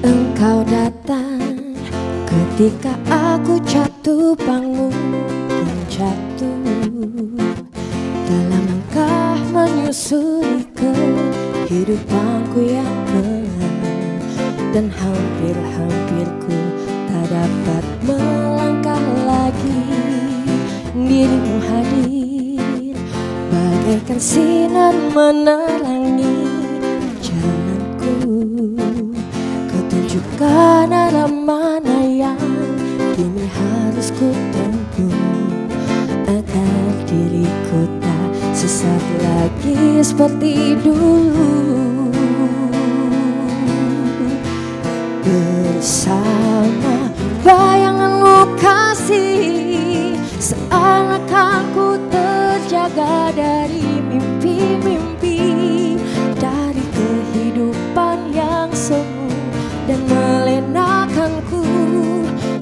Engkau datang ketika aku jatuh bangun dan jatuh dalam langkah menyusuri kehidupanku yang kelam. Dan hampir-hampir ku tak dapat melangkah lagi. Dirimu hadir bagaikan sinar menerangi jalanku. Kau tunjukkan arah mana yang kini harus ku tempuh, agar diriku tak sesat lagi seperti dulu. Bersama bayanganmu kasih, seakan ku terjaga dari mimpi-mimpi, dari kehidupan yang semu dan melenakanku,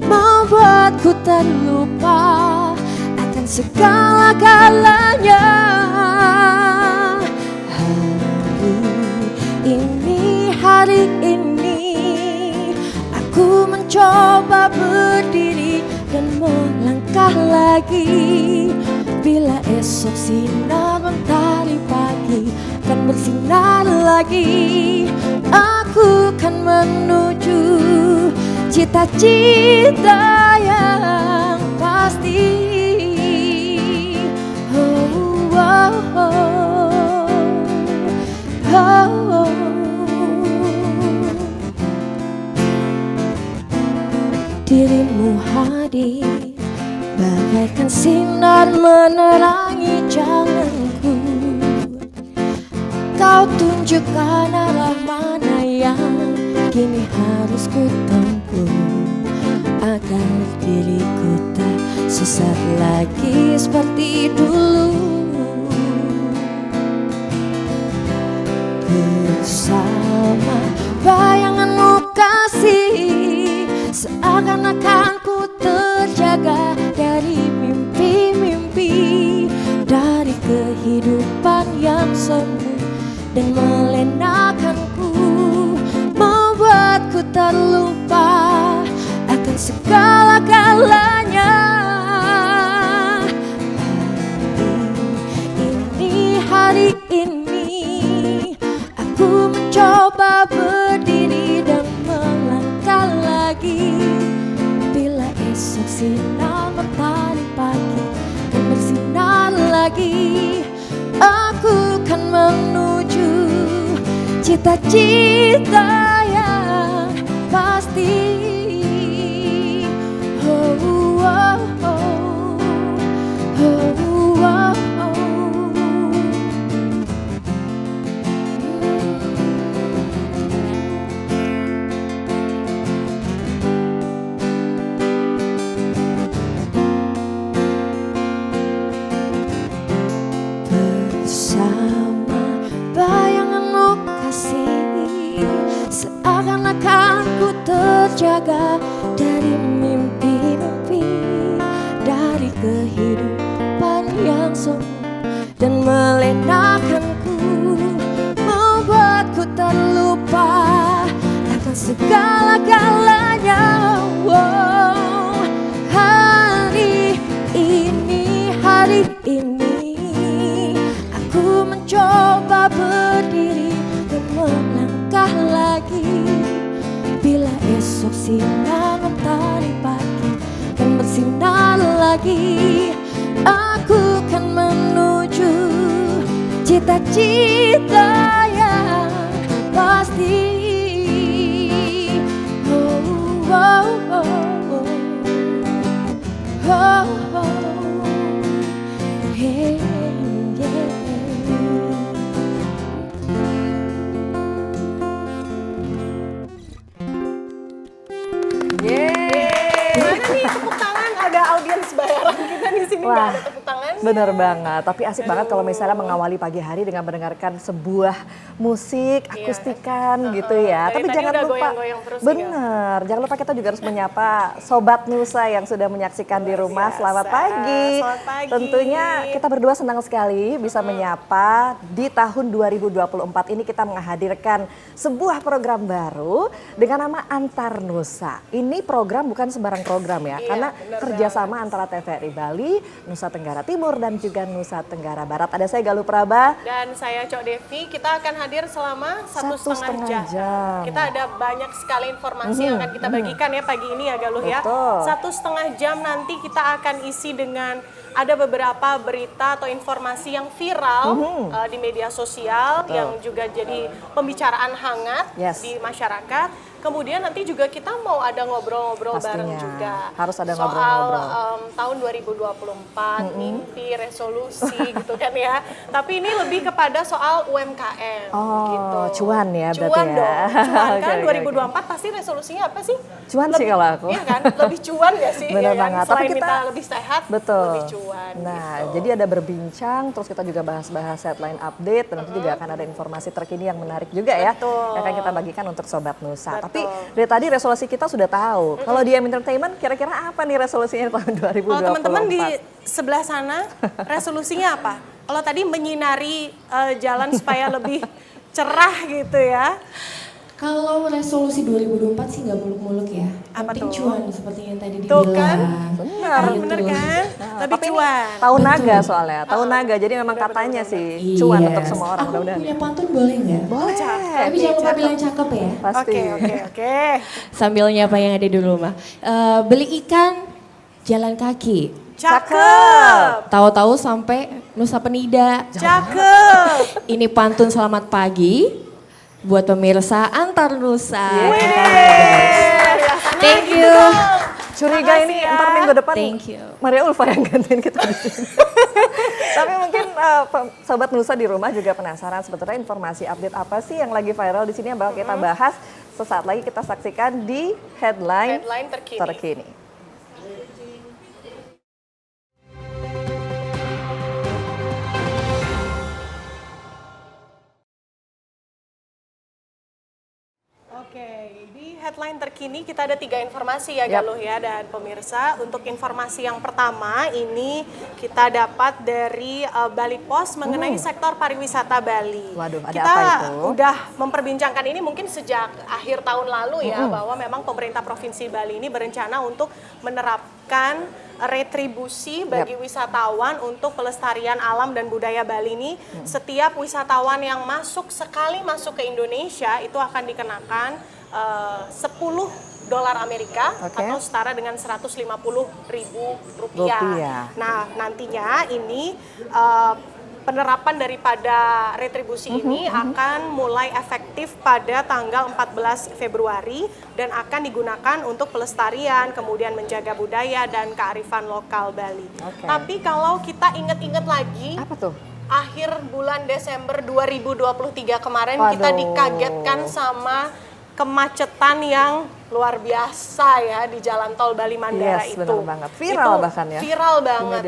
membuatku terlupa akan segala-galanya. Hari ini aku mencoba berdiri dan melangkah lagi. Bila esok sinar mentari pagi akan bersinar lagi, aku kan menuju cita-cita yang pasti. Oh, oh, oh, oh, oh. Dirimu hadir bagaikan sinar menerangi jalanku. Kau tunjukkan arah mana yang kini harus ku tempuh, agar diriku tak sesat lagi seperti dulu. Bersama bayanganmu kasih, seakan-akan ku terjaga dari mimpi-mimpi, dari kehidupan yang semu dan melenakanku, membuatku terlupa akan segala-galanya. Hari ini aku mencoba berdiri dan melangkah lagi. Bila esok sinar matahari pagi dan bersinar lagi, aku kan menuju cita-cita yang pasti. Oh, oh, oh, oh, oh, oh. Bersama bayanganmu kasih, seakan-akan ku terjaga dari mimpi-mimpi, dari kehidupan yang semu dan melenakanku, membuatku terlupa akan segala-galanya. Wow, hari ini aku mencoba berdiri dan melangkah lagi. Bila esok sinar mentari pagi dan bersinar lagi, aku kan menuju cita-cita yang pasti. Oh, oh, oh, oh, oh, oh. Hey, yeah. Yeay. Mana nih tepuk tangan? Ada audiens bayaran kita di sini, nggak ada tepuk tangan. Bener banget, tapi asik banget kalau misalnya mengawali pagi hari dengan mendengarkan sebuah musik akustikan gitu ya. Dari Tapi tadi jangan udah lupa, goyang-goyang terus bener, jangan lupa kita juga harus menyapa Sobat Nusa yang sudah menyaksikan di rumah. Selamat pagi. Selamat pagi. Tentunya kita berdua senang sekali bisa menyapa di tahun 2024 ini kita menghadirkan sebuah program baru dengan nama Antar Nusa. Ini program bukan sembarang program ya, karena kerjasama antara TVRI Bali, Nusa Tenggara Timur dan juga Nusa Tenggara Barat. Ada saya Galuh Praba. Dan saya Cok Devi, kita akan hadir selama satu setengah jam. Kita ada banyak sekali informasi yang akan kita bagikan ya pagi ini ya Galuh ya. 1,5 jam nanti kita akan isi dengan ada beberapa berita atau informasi yang viral di media sosial yang juga jadi pembicaraan hangat di masyarakat. Kemudian nanti juga kita mau ada ngobrol-ngobrol bareng juga. Harus ada ngobrol-ngobrol. Soal tahun 2024, mimpi, resolusi gitu kan ya. Tapi ini lebih kepada soal UMKM gitu. Cuan ya berarti cuan ya. Dong, cuan kan 2024 pasti resolusinya apa sih? Cuan lebih, sih kalau aku. Iya kan, lebih cuan ya sih. Benar ya banget. Kan? Selain Tapi kita lebih sehat, lebih cuan. Nah, gitu. jadi ada berbincang, terus kita juga bahas-bahas headline update, dan nanti juga akan ada informasi terkini yang menarik juga ya. Yang akan kita bagikan untuk Sobat Nusa. Tapi dari tadi resolusi kita sudah tahu. Kalau di Entertainment kira-kira apa nih resolusinya tahun 2024? Kalau teman-teman di sebelah sana resolusinya apa? Kalau tadi menyinari jalan supaya lebih cerah gitu ya. Kalau resolusi 2024 sih nggak muluk-muluk ya. Apa penting tuh? cuan seperti yang tadi Tuh dibilang. kan? Benar. Bener kan? Tapi Tapi cuan. tahun naga soalnya, tahun naga. Jadi memang katanya sih cuan untuk semua orang. Aku Mudah-mudahan. punya pantun boleh nggak? Boleh. Tapi jangan lupa bilang cakep ya. Pasti. Oke. Sambil nyapa yang ada di rumah. Beli ikan jalan kaki. Cakep. Tahu-tahu sampai Nusa Penida. Cakep. Ini pantun selamat pagi buat pemirsa Antar Nusa. Thank you. Curiga ini ntar minggu depan Thank you. Maria Ulfa yang gantiin kita di sini. Tapi mungkin Sobat Nusa di rumah juga penasaran sebetulnya informasi update apa sih yang lagi viral di sini yang bakal kita bahas. Sesaat lagi kita saksikan di headline terkini. Oke, di headline terkini kita ada 3 informasi ya Galuh ya dan pemirsa. Untuk informasi yang pertama ini kita dapat dari Bali Post mengenai sektor pariwisata Bali. Waduh, ada kita apa itu? udah memperbincangkan ini mungkin sejak akhir tahun lalu ya bahwa memang pemerintah Provinsi Bali ini berencana untuk menerapkan retribusi bagi wisatawan untuk pelestarian alam dan budaya Bali ini. Setiap wisatawan yang sekali masuk ke Indonesia itu akan dikenakan $10 Amerika atau setara dengan Rp150.000. Nah, nantinya ini penerapan daripada retribusi ini akan mulai efektif pada tanggal 14 Februari dan akan digunakan untuk pelestarian, kemudian menjaga budaya dan kearifan lokal Bali. Tapi kalau kita ingat-ingat lagi, apa tuh? Akhir bulan Desember 2023 kemarin kita dikagetkan sama kemacetan yang luar biasa ya di Jalan Tol Bali Mandara itu. Benar banget. Viral itu bahkan ya. Viral banget.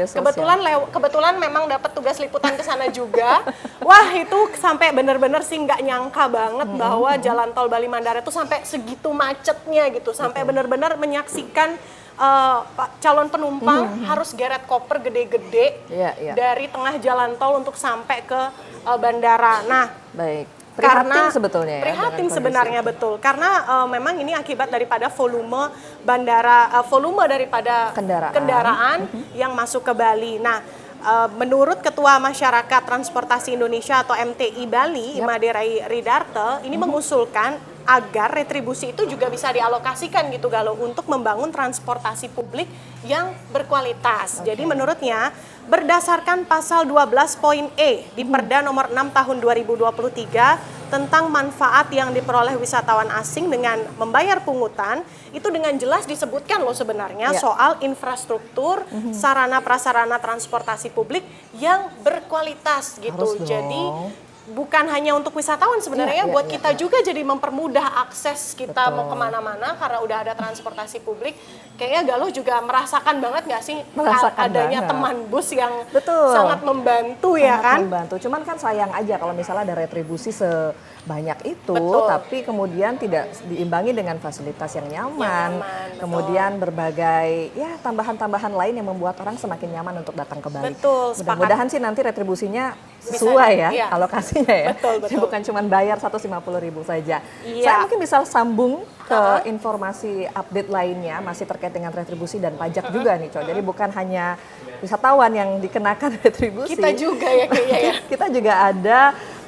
Kebetulan memang dapat tugas liputan ke sana juga. Wah, itu sampai benar-benar sih nggak nyangka banget bahwa Jalan Tol Bali Mandara itu sampai segitu macetnya gitu. Sampai benar-benar menyaksikan calon penumpang harus geret koper gede-gede dari tengah jalan tol untuk sampai ke bandara. Nah, prihatin sebetulnya ya. Prihatin sebenarnya betul. Karena memang ini akibat daripada volume daripada kendaraan yang masuk ke Bali. Nah, menurut Ketua Masyarakat Transportasi Indonesia atau MTI Bali, Imaderai Ridarte, ini mengusulkan agar retribusi itu juga bisa dialokasikan gitu Galuh untuk membangun transportasi publik yang berkualitas. Jadi menurutnya berdasarkan pasal 12.E di Perda nomor 6 tahun 2023 tentang manfaat yang diperoleh wisatawan asing dengan membayar pungutan, itu dengan jelas disebutkan loh sebenarnya soal infrastruktur, sarana prasarana transportasi publik yang berkualitas gitu. Jadi bukan hanya untuk wisatawan sebenarnya, Iya, buat iya, kita iya. juga jadi mempermudah akses kita Betul. mau kemana-mana karena udah ada transportasi publik. Kayaknya Galuh juga merasakan banget nggak sih Merasakan adanya banget. teman bus yang Betul. sangat membantu ya Sangat kan? membantu. Cuman kan sayang aja kalau misalnya ada retribusi sebanyak itu, Betul. tapi kemudian tidak diimbangi dengan fasilitas yang nyaman, nyaman, betul. kemudian berbagai ya tambahan-tambahan lain yang membuat orang semakin nyaman untuk datang ke Bali. Betul, sepakat. Mudah-mudahan sih nanti retribusinya sesuai ya iya. alokasinya ya. Betul, Jadi betul. bukan cuma bayar 150.000 saja. Iya. Saya mungkin bisa sambung ke informasi update lainnya masih terkait dengan retribusi dan pajak juga nih, Coy. Jadi bukan hanya wisatawan yang dikenakan retribusi. Kita juga ya kayaknya ya. Kita juga ada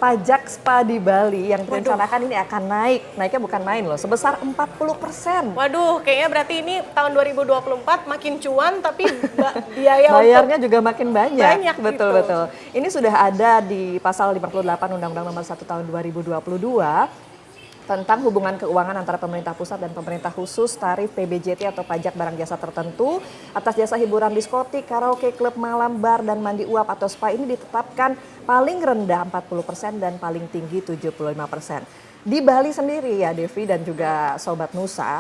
pajak spa di Bali yang direncanakan ini akan naik. Naiknya bukan main loh, sebesar 40%. Waduh, kayaknya berarti ini tahun 2024 makin cuan tapi biaya Bayarnya juga makin banyak. Banyak betul gitu. betul. Ini sudah ada di pasal 58 Undang-Undang Nomor 1 Tahun 2022 tentang hubungan keuangan antara pemerintah pusat dan pemerintah khusus tarif PBJT atau pajak barang jasa tertentu atas jasa hiburan diskotik, karaoke, klub malam, bar, dan mandi uap atau spa ini ditetapkan paling rendah 40% dan paling tinggi 75%. Di Bali sendiri ya Devi dan juga Sobat Nusa,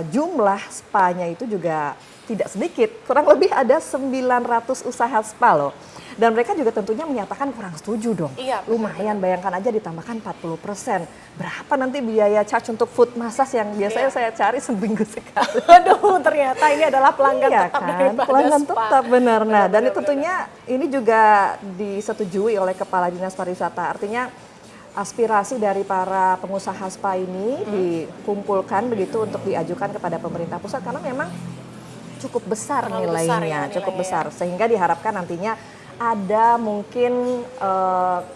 jumlah spa-nya itu juga tidak sedikit, kurang lebih ada 900 usaha spa loh. Dan mereka juga tentunya menyatakan kurang setuju dong. Iya, benar. Lumayan, bayangkan aja ditambahkan 40%. Berapa nanti biaya charge untuk food massage yang biasanya saya cari seminggu sekali. Aduh, ternyata ini adalah pelanggan Iya tetap kan, daripada pelanggan spa. tetap benar. Nah, dan Benar, tentunya ini juga disetujui oleh Kepala Dinas Pariwisata. Artinya aspirasi dari para pengusaha spa ini dikumpulkan begitu untuk diajukan kepada pemerintah pusat karena memang cukup besar Terlalu nilainya, besar ya cukup nilainya besar sehingga diharapkan nantinya ada mungkin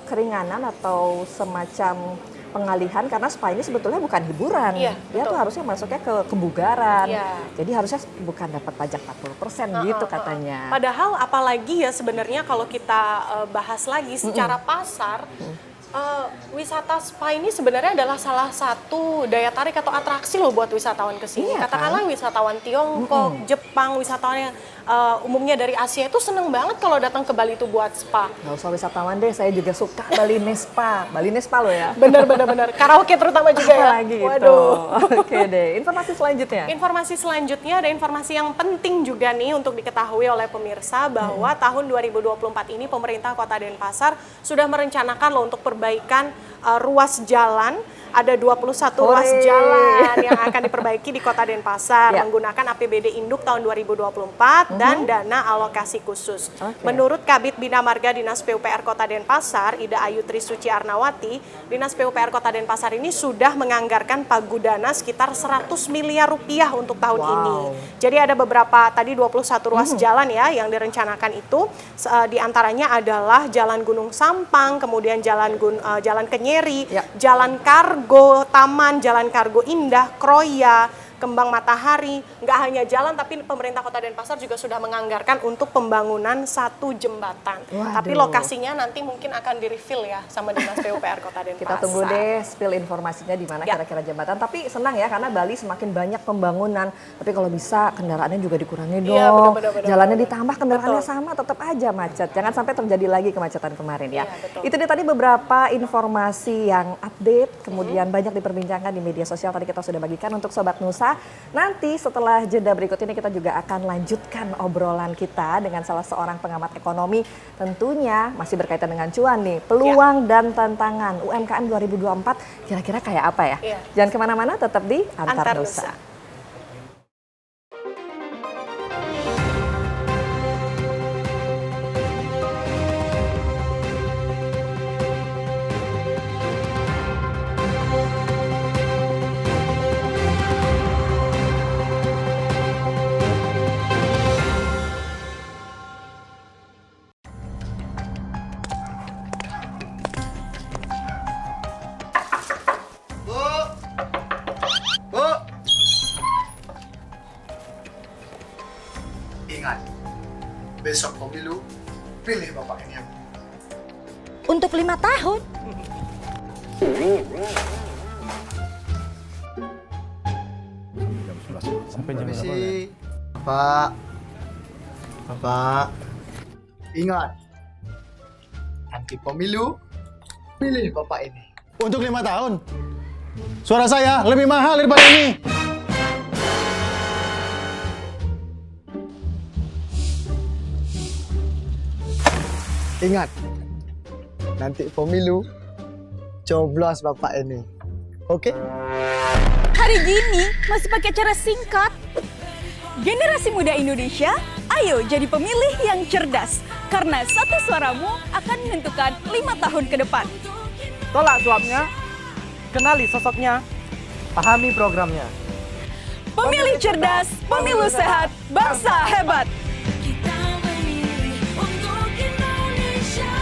keringanan atau semacam pengalihan karena spa ini sebetulnya bukan hiburan. Iya, Dia betul. tuh harusnya masuknya ke kebugaran. Iya. Jadi harusnya bukan dapat pajak 40% gitu katanya. Padahal apalagi ya sebenarnya kalau kita bahas lagi secara pasar, wisata spa ini sebenarnya adalah salah satu daya tarik atau atraksi loh buat wisatawan ke sini. Iya, Katakanlah wisatawan Tiongkok, Jepang, wisatawan yang umumnya dari Asia itu seneng banget kalau datang ke Bali itu buat spa. Nggak usah wisatawan deh, saya juga suka Bali Nespa. Bali Nespa loh ya. Benar. Karaoke terutama juga ya. Apalagi itu. Waduh. Oke deh, informasi selanjutnya. Informasi selanjutnya ada informasi yang penting juga nih untuk diketahui oleh pemirsa bahwa tahun 2024 ini pemerintah Kota Denpasar sudah merencanakan loh untuk perbaikan ruas jalan. Ada 21 ruas jalan yang akan diperbaiki di Kota Denpasar Ya. menggunakan APBD Induk tahun 2024 dan dana alokasi khusus. Oke. Menurut Kabid Bina Marga Dinas PUPR Kota Denpasar, Ida Ayu Trisuci Arnawati, Dinas PUPR Kota Denpasar ini sudah menganggarkan pagudana sekitar 100 miliar rupiah untuk tahun ini. Jadi ada beberapa tadi 21 ruas jalan ya yang direncanakan itu di antaranya adalah Jalan Gunung Sampang, kemudian Jalan Kenyeri, Ya. Jalan Kargo Taman, Jalan Kargo Indah, Kroya, Kembang Matahari. Nggak hanya jalan, tapi pemerintah Kota Denpasar juga sudah menganggarkan untuk pembangunan satu jembatan. Waduh. Tapi lokasinya nanti mungkin akan di-refill ya sama Dinas PUPR Kota Denpasar. Kita tunggu deh spill informasinya di mana Ya. kira-kira jembatan. Tapi senang ya karena Bali semakin banyak pembangunan. Tapi kalau bisa kendaraannya juga dikurangi dong. Iya, benar. Jalannya ditambah, kendaraannya Betul. sama, tetap aja macet. Jangan sampai terjadi lagi kemacetan kemarin ya. Iya, betul. Itu dia tadi beberapa informasi yang update, kemudian banyak diperbincangkan di media sosial. Tadi kita sudah bagikan untuk Sobat Nusa. Nanti setelah jeda berikut ini kita juga akan lanjutkan obrolan kita dengan salah seorang pengamat ekonomi. Tentunya masih berkaitan dengan cuan nih, peluang dan tantangan UMKM 2024 kira-kira kayak apa ya? Iya. Jangan kemana-mana, tetap di Antar Antar Nusa. Nusa. Bu! Bu! Ingat, besok pemilu, pilih Bapak ini. Untuk 5 tahun. Permisi. Bapak. Bapak. Ingat, nanti pemilu, Pilih Bapak ini. Untuk 5 tahun. Suara saya lebih mahal daripada ini. Ingat, nanti pemilu, coblos Bapak ini. Oke? Hari gini masih pakai cara singkat. Generasi muda Indonesia, ayo jadi pemilih yang cerdas. Karena satu suaramu akan menentukan 5 tahun ke depan. Tolak suapnya, kenali sosoknya, pahami programnya. Pemilih cerdas, pemilu sehat, bangsa hebat. Kita memilih untuk Indonesia.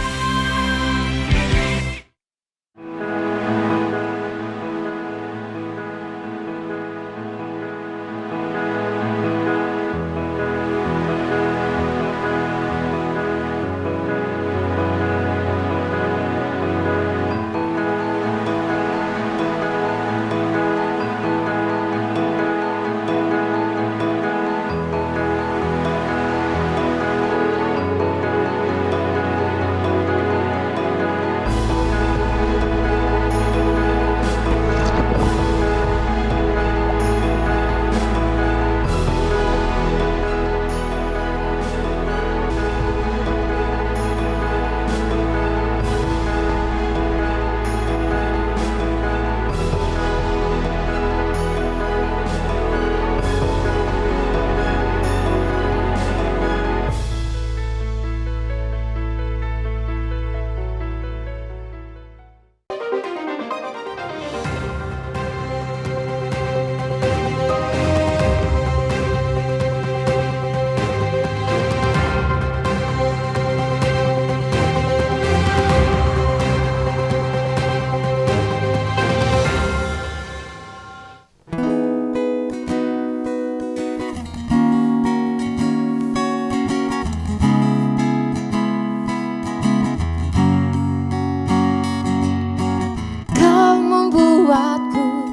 Kau membuatku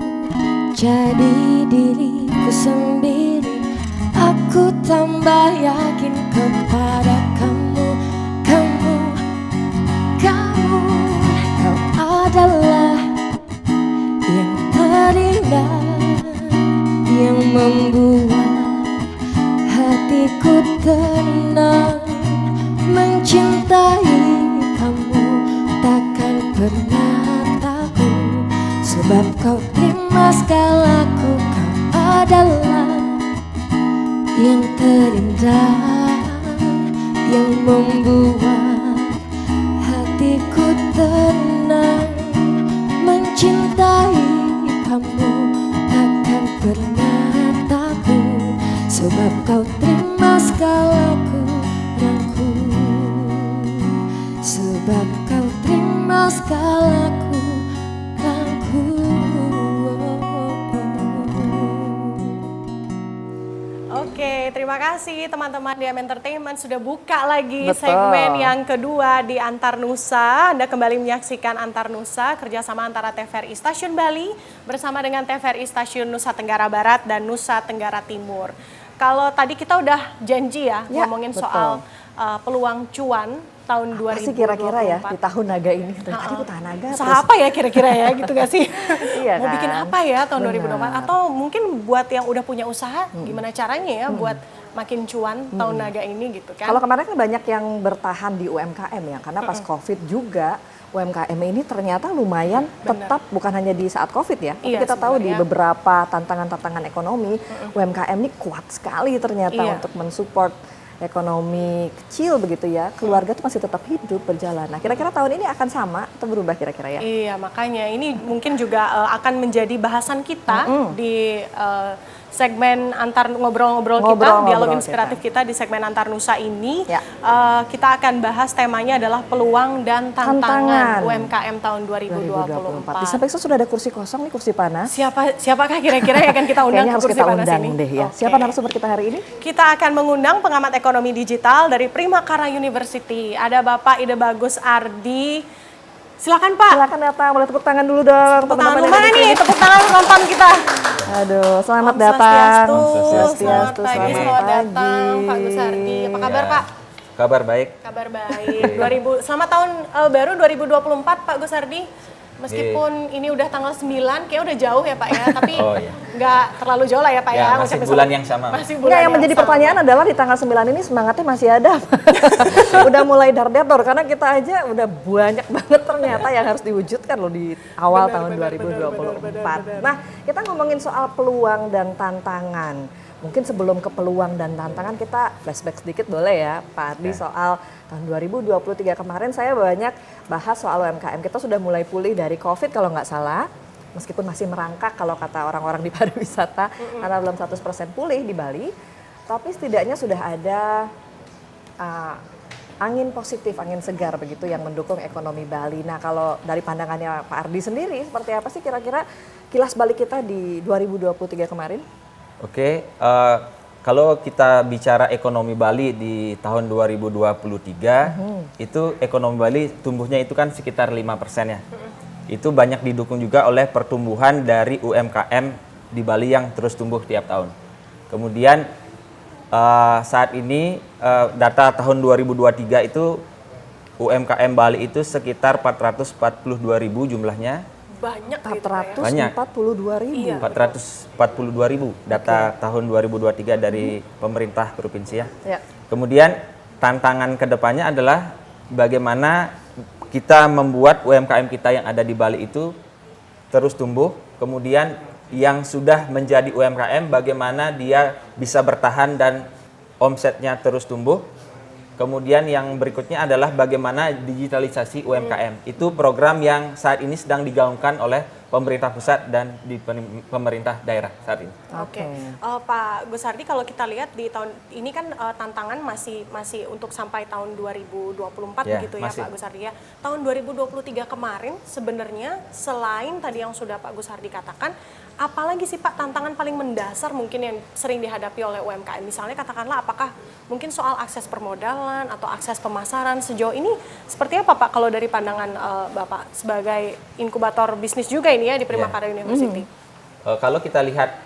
jadi diriku sendiri. Aku tambah yakin kepada kamu. Kau adalah yang terindah, yang membuat hatiku tenang. Mencintai kamu takkan pernah takut, sebab kau terima segalaku. Kau adalah yang terindah, yang membuat hatiku tenang. Mencintai kamu takkan pernah takut, sebab kau terima segalaku. Sebab kau terima segalaku. Oke, terima kasih teman-teman di Entertainment sudah buka lagi Betul. segmen yang kedua di Antar Nusa. Anda kembali menyaksikan Antar Nusa, kerjasama antara TVRI Stasiun Bali bersama dengan TVRI Stasiun Nusa Tenggara Barat dan Nusa Tenggara Timur. Kalau tadi kita udah janji ya, ngomongin betul. soal peluang cuan tahun 2024. Apa sih kira-kira ya di tahun naga ini? Tadi aku tahan naga. Usaha apa ya kira-kira ya gitu gak sih? Iya Mau kan? bikin apa ya tahun Benar. 2024? Atau mungkin buat yang udah punya usaha, gimana caranya ya buat makin cuan tahun naga ini gitu kan? Kalau kemarin kan banyak yang bertahan di UMKM ya, karena pas COVID juga UMKM ini ternyata lumayan tetap bukan hanya di saat COVID ya. Tapi Iya, kita tahu di sebenarnya. beberapa tantangan-tantangan ekonomi, UMKM ini kuat sekali ternyata Iya. untuk mensupport ekonomi kecil begitu ya. Keluarga tuh masih tetap hidup berjalan. Nah, kira-kira tahun ini akan sama atau berubah kira-kira ya? Iya, makanya ini mungkin juga akan menjadi bahasan kita di segmen antar ngobrol-ngobrol kita, Ngobrol-ngobrol dialog kita. inspiratif kita di segmen Antar Nusa ini. Ya. Kita akan bahas temanya adalah peluang dan tantangan Tantangan. UMKM tahun 2024. Di samping itu sudah ada kursi kosong nih, kursi panas. Siapakah kira-kira yang akan kita undang Kayaknya ke harus kursi kita panas undang ini? deh ya. Oke. Siapa narasumber kita hari ini? Kita akan mengundang pengamat ekonomi digital dari Primakara University. Ada Bapak Ide Bagus Ardi. Silakan Pak. Silakan datang, boleh tepuk tangan dulu dong. Tepuk tangan teman-teman mana yang ada di nih? sini. Tepuk tangan penonton kita. Aduh, selamat Om datang. Swastiastu, selamat Swastiastu, pagi, selamat datang Pak Gus Ardi. Apa kabar Pak? Kabar baik. Kabar baik. 2000 selamat tahun baru 2024 Pak Gusardi. Meskipun ini udah tanggal 9, kayak udah jauh ya Pak ya, tapi nggak terlalu jauh lah ya Pak ya. Masih bulan yang sama. Masih Enggak, yang menjadi pertanyaan adalah di tanggal 9 ini semangatnya masai ada. Udah mulai dar-dar karena kita aja udah banyak banget ternyata yang harus diwujudkan loh di awal tahun 2024. Nah, kita ngomongin soal peluang dan tantangan. Mungkin sebelum ke peluang dan tantangan kita flashback sedikit boleh ya Pak Ardi soal tahun 2023 kemarin saya banyak bahas soal UMKM. Kita sudah mulai pulih dari COVID kalau nggak salah. Meskipun masih merangkak kalau kata orang-orang di pariwisata karena belum 100% pulih di Bali. Tapi setidaknya sudah ada angin positif, angin segar begitu yang mendukung ekonomi Bali. Nah kalau dari pandangannya Pak Ardi sendiri seperti apa sih kira-kira kilas balik kita di 2023 kemarin? Oke, kalau kita bicara ekonomi Bali di tahun 2023, itu ekonomi Bali tumbuhnya itu kan sekitar 5% ya. Itu banyak didukung juga oleh pertumbuhan dari UMKM di Bali yang terus tumbuh tiap tahun. Kemudian saat ini data tahun 2023 itu UMKM Bali itu sekitar 442.000 jumlahnya. Banyak gitu Pak ya. 442.000. 442.000 data tahun 2023 dari pemerintah provinsi ya. Ya. Kemudian tantangan kedepannya adalah bagaimana kita membuat UMKM kita yang ada di Bali itu terus tumbuh. Kemudian yang sudah menjadi UMKM bagaimana dia bisa bertahan dan omsetnya terus tumbuh. Kemudian yang berikutnya adalah bagaimana digitalisasi UMKM. Itu program yang saat ini sedang digaungkan oleh pemerintah pusat dan di pemerintah daerah saat ini. Oke. Pak Gusardi, kalau kita lihat di tahun ini kan tantangan masih untuk sampai tahun 2024 begitu ya Pak Gusardi ya. Tahun 2023 kemarin sebenarnya selain tadi yang sudah Pak Gusardi katakan, apalagi sih Pak tantangan paling mendasar mungkin yang sering dihadapi oleh UMKM? Misalnya katakanlah apakah mungkin soal akses permodalan atau akses pemasaran sejauh ini seperti apa Pak kalau dari pandangan Bapak sebagai inkubator bisnis juga ini ya di Primakarya University? Kalau kita lihat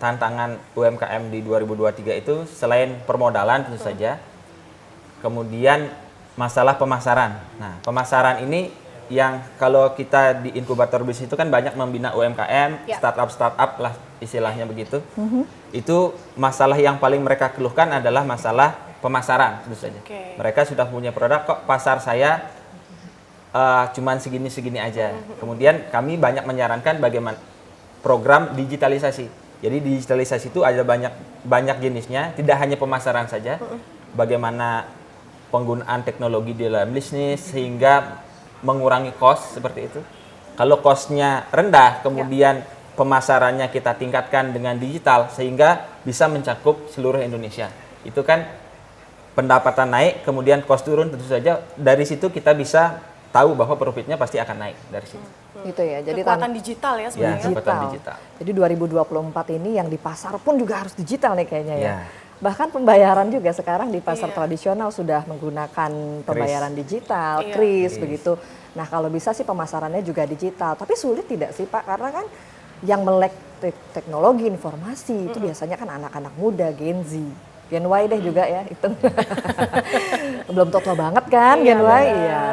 tantangan UMKM di 2023 itu selain permodalan tentu saja, kemudian masalah pemasaran. Nah, pemasaran ini yang kalau kita di inkubator bisnis itu kan banyak membina UMKM, startup lah istilahnya begitu. Itu masalah yang paling mereka keluhkan adalah masalah pemasaran tentu saja. Mereka sudah punya produk kok pasar saya cuman segini-segini aja. Kemudian kami banyak menyarankan bagaimana program digitalisasi. Jadi digitalisasi itu ada banyak jenisnya, tidak hanya pemasaran saja. Bagaimana penggunaan teknologi di dalam bisnis sehingga mengurangi cost seperti itu. Kalau cost-nya rendah, kemudian pemasarannya kita tingkatkan dengan digital sehingga bisa mencakup seluruh Indonesia. Itu kan pendapatan naik, kemudian cost turun, tentu saja dari situ kita bisa tahu bahwa profitnya pasti akan naik dari situ. Gitu ya. Jadi kekuatan digital ya sebenarnya. Kekuatan digital. Jadi 2024 ini yang di pasar pun juga harus digital nih kayaknya ya. Bahkan pembayaran juga sekarang di pasar tradisional sudah menggunakan pembayaran digital, kris begitu. Nah kalau bisa sih pemasarannya juga digital. Tapi sulit tidak sih Pak? Karena kan yang melek teknologi informasi itu biasanya kan anak-anak muda, Gen Z. Gen Y deh juga ya itu. Belum tua banget kan Gen Y.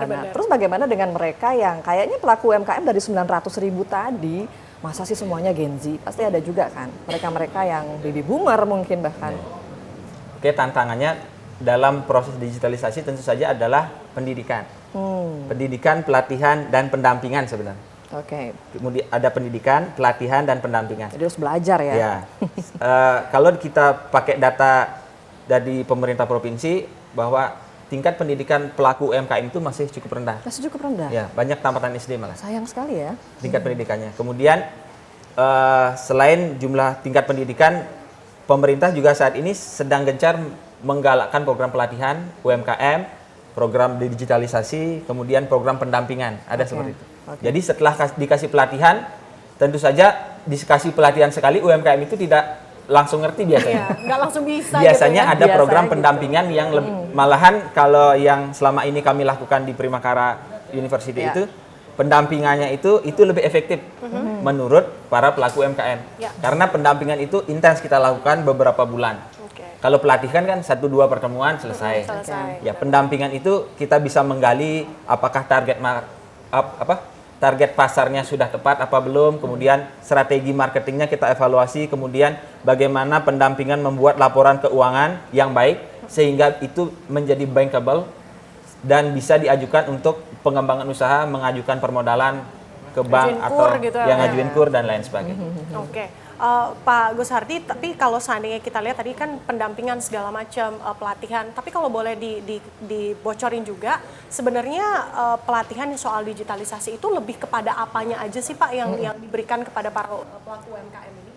Nah, terus bagaimana dengan mereka yang kayaknya pelaku UMKM dari 900.000 tadi, masa sih semuanya Gen Z? Pasti ada juga kan mereka-mereka yang baby boomer mungkin bahkan. Oke, tantangannya dalam proses digitalisasi tentu saja adalah pendidikan. Pendidikan, pelatihan, dan pendampingan sebenarnya. Oke. Kemudian ada pendidikan, pelatihan, dan pendampingan. Jadi harus belajar ya. Ya. Kalau kita pakai data dari pemerintah provinsi bahwa tingkat pendidikan pelaku UMKM itu masih cukup rendah. Masih cukup rendah? Ya, banyak tampatan SD malah. Sayang sekali ya. Tingkat pendidikannya. Kemudian selain jumlah tingkat pendidikan, pemerintah juga saat ini sedang gencar menggalakkan program pelatihan UMKM, program digitalisasi, kemudian program pendampingan. Ada seperti itu. Jadi setelah dikasih pelatihan, tentu saja dikasih pelatihan sekali UMKM itu tidak langsung ngerti biasanya. Nggak langsung bisa. Biasanya gitu ya. ada program pendampingan yang malahan kalau yang selama ini kami lakukan di Primakarya University itu pendampingannya itu lebih efektif menurut para pelaku UMKM. Karena pendampingan itu intens kita lakukan beberapa bulan. Kalau pelatihan kan 1-2 pertemuan selesai. Selesai. Ya, pendampingan itu kita bisa menggali apakah target pasarnya sudah tepat apa belum, kemudian strategi marketingnya kita evaluasi, kemudian bagaimana pendampingan membuat laporan keuangan yang baik sehingga itu menjadi bankable dan bisa diajukan untuk pengembangan usaha, mengajukan permodalan ke bank Ngajuin atau kur gitu ya, yang Pak? ngajuin kur dan lain sebagainya. Oke. Pak Gus Hardi, tapi kalau seandainya kita lihat tadi kan pendampingan segala macam pelatihan, tapi kalau boleh dibocorin juga, sebenarnya pelatihan soal digitalisasi itu lebih kepada apanya aja sih Pak yang diberikan kepada para pelaku UMKM ini?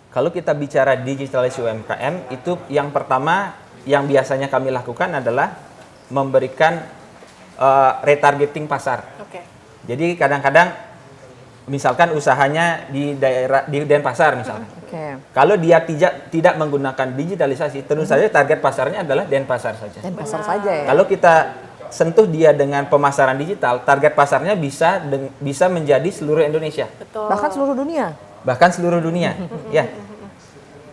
Kalau kita bicara digitalisasi UMKM, itu yang pertama yang biasanya kami lakukan adalah memberikan retargeting pasar. Oke. Jadi kadang-kadang misalkan usahanya di daerah di Denpasar misalkan. Oke. Kalau dia tidak menggunakan digitalisasi, tentu saja target pasarnya adalah Denpasar saja. Dan pasar saja ya. Kalau kita sentuh dia dengan pemasaran digital, target pasarnya bisa menjadi seluruh Indonesia, Betul. Bahkan seluruh dunia. bahkan seluruh dunia. Ya.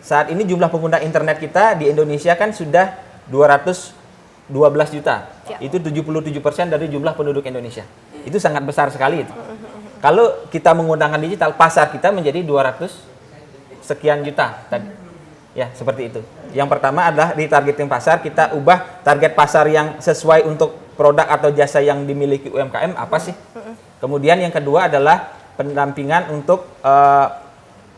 Saat ini jumlah pengguna internet kita di Indonesia kan sudah 212 juta. Ya. Itu 77% dari jumlah penduduk Indonesia. Itu sangat besar sekali itu. Kalau kita menggunakan digital, pasar kita menjadi 200 sekian juta tadi. Ya, seperti itu. Yang pertama adalah retargeting pasar, kita ubah target pasar yang sesuai untuk produk atau jasa yang dimiliki UMKM apa sih? Kemudian yang kedua adalah pendampingan untuk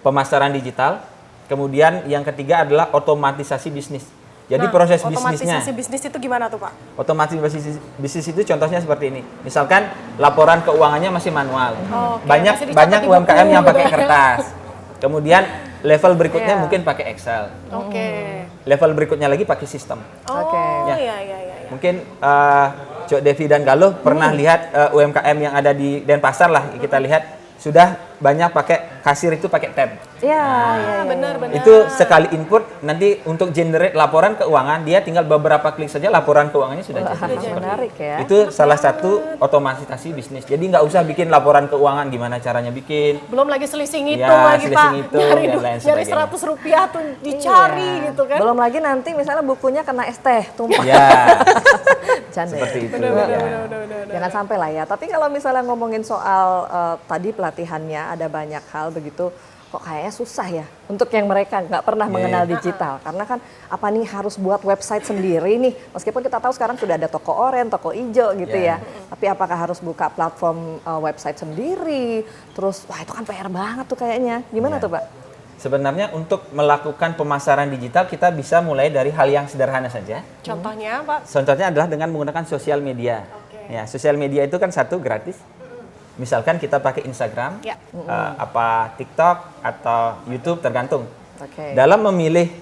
pemasaran digital. Kemudian yang ketiga adalah otomatisasi bisnis. Jadi proses bisnisnya. Otomatisasi bisnis itu gimana tuh Pak? Otomatisasi bisnis itu contohnya seperti ini. Misalkan laporan keuangannya masih manual. Oke, masih dicatat Banyak di UMKM buku yang pakai gitu ya. kertas. Kemudian level berikutnya Iya. mungkin pakai Excel. Oke. Level berikutnya lagi pakai sistem. Oke. Oh Ya. iya. Mungkin Cok Devi dan Galuh pernah lihat UMKM yang ada di Denpasar lah, kita lihat sudah banyak pakai kasir itu pakai tab. Iya, Benar. Itu sekali input nanti untuk generate laporan keuangan, dia tinggal beberapa klik saja laporan keuangannya sudah jadi. Menarik ya. Itu salah satu otomatisasi bisnis. Jadi nggak usah bikin laporan keuangan gimana caranya bikin. Belum lagi selisih ngitung Ya, lagi selisih Pak. ngitung Nyari, dan lain nyari sebagainya. Rp100 tuh dicari Iya. gitu kan. Belum lagi nanti misalnya bukunya kena es teh tumpah. Ya, Canda seperti ya. itu. Ya. Jangan sampai lah ya. Tapi kalau misalnya ngomongin soal tadi pelatihannya ada banyak hal begitu, kok kayaknya susah ya untuk yang mereka nggak pernah mengenal digital. Karena kan apa nih harus buat website sendiri nih. Meskipun kita tahu sekarang sudah ada toko oren, toko ijo gitu ya. Tapi apakah harus buka platform website sendiri? Terus wah itu kan PR banget tuh kayaknya. Gimana tuh Pak? Sebenarnya untuk melakukan pemasaran digital kita bisa mulai dari hal yang sederhana saja. Contohnya Pak. Contohnya adalah dengan menggunakan sosial media. Ya, sosial media itu kan satu gratis. Misalkan kita pakai Instagram, Ya. apa TikTok atau YouTube tergantung. Oke. Dalam memilih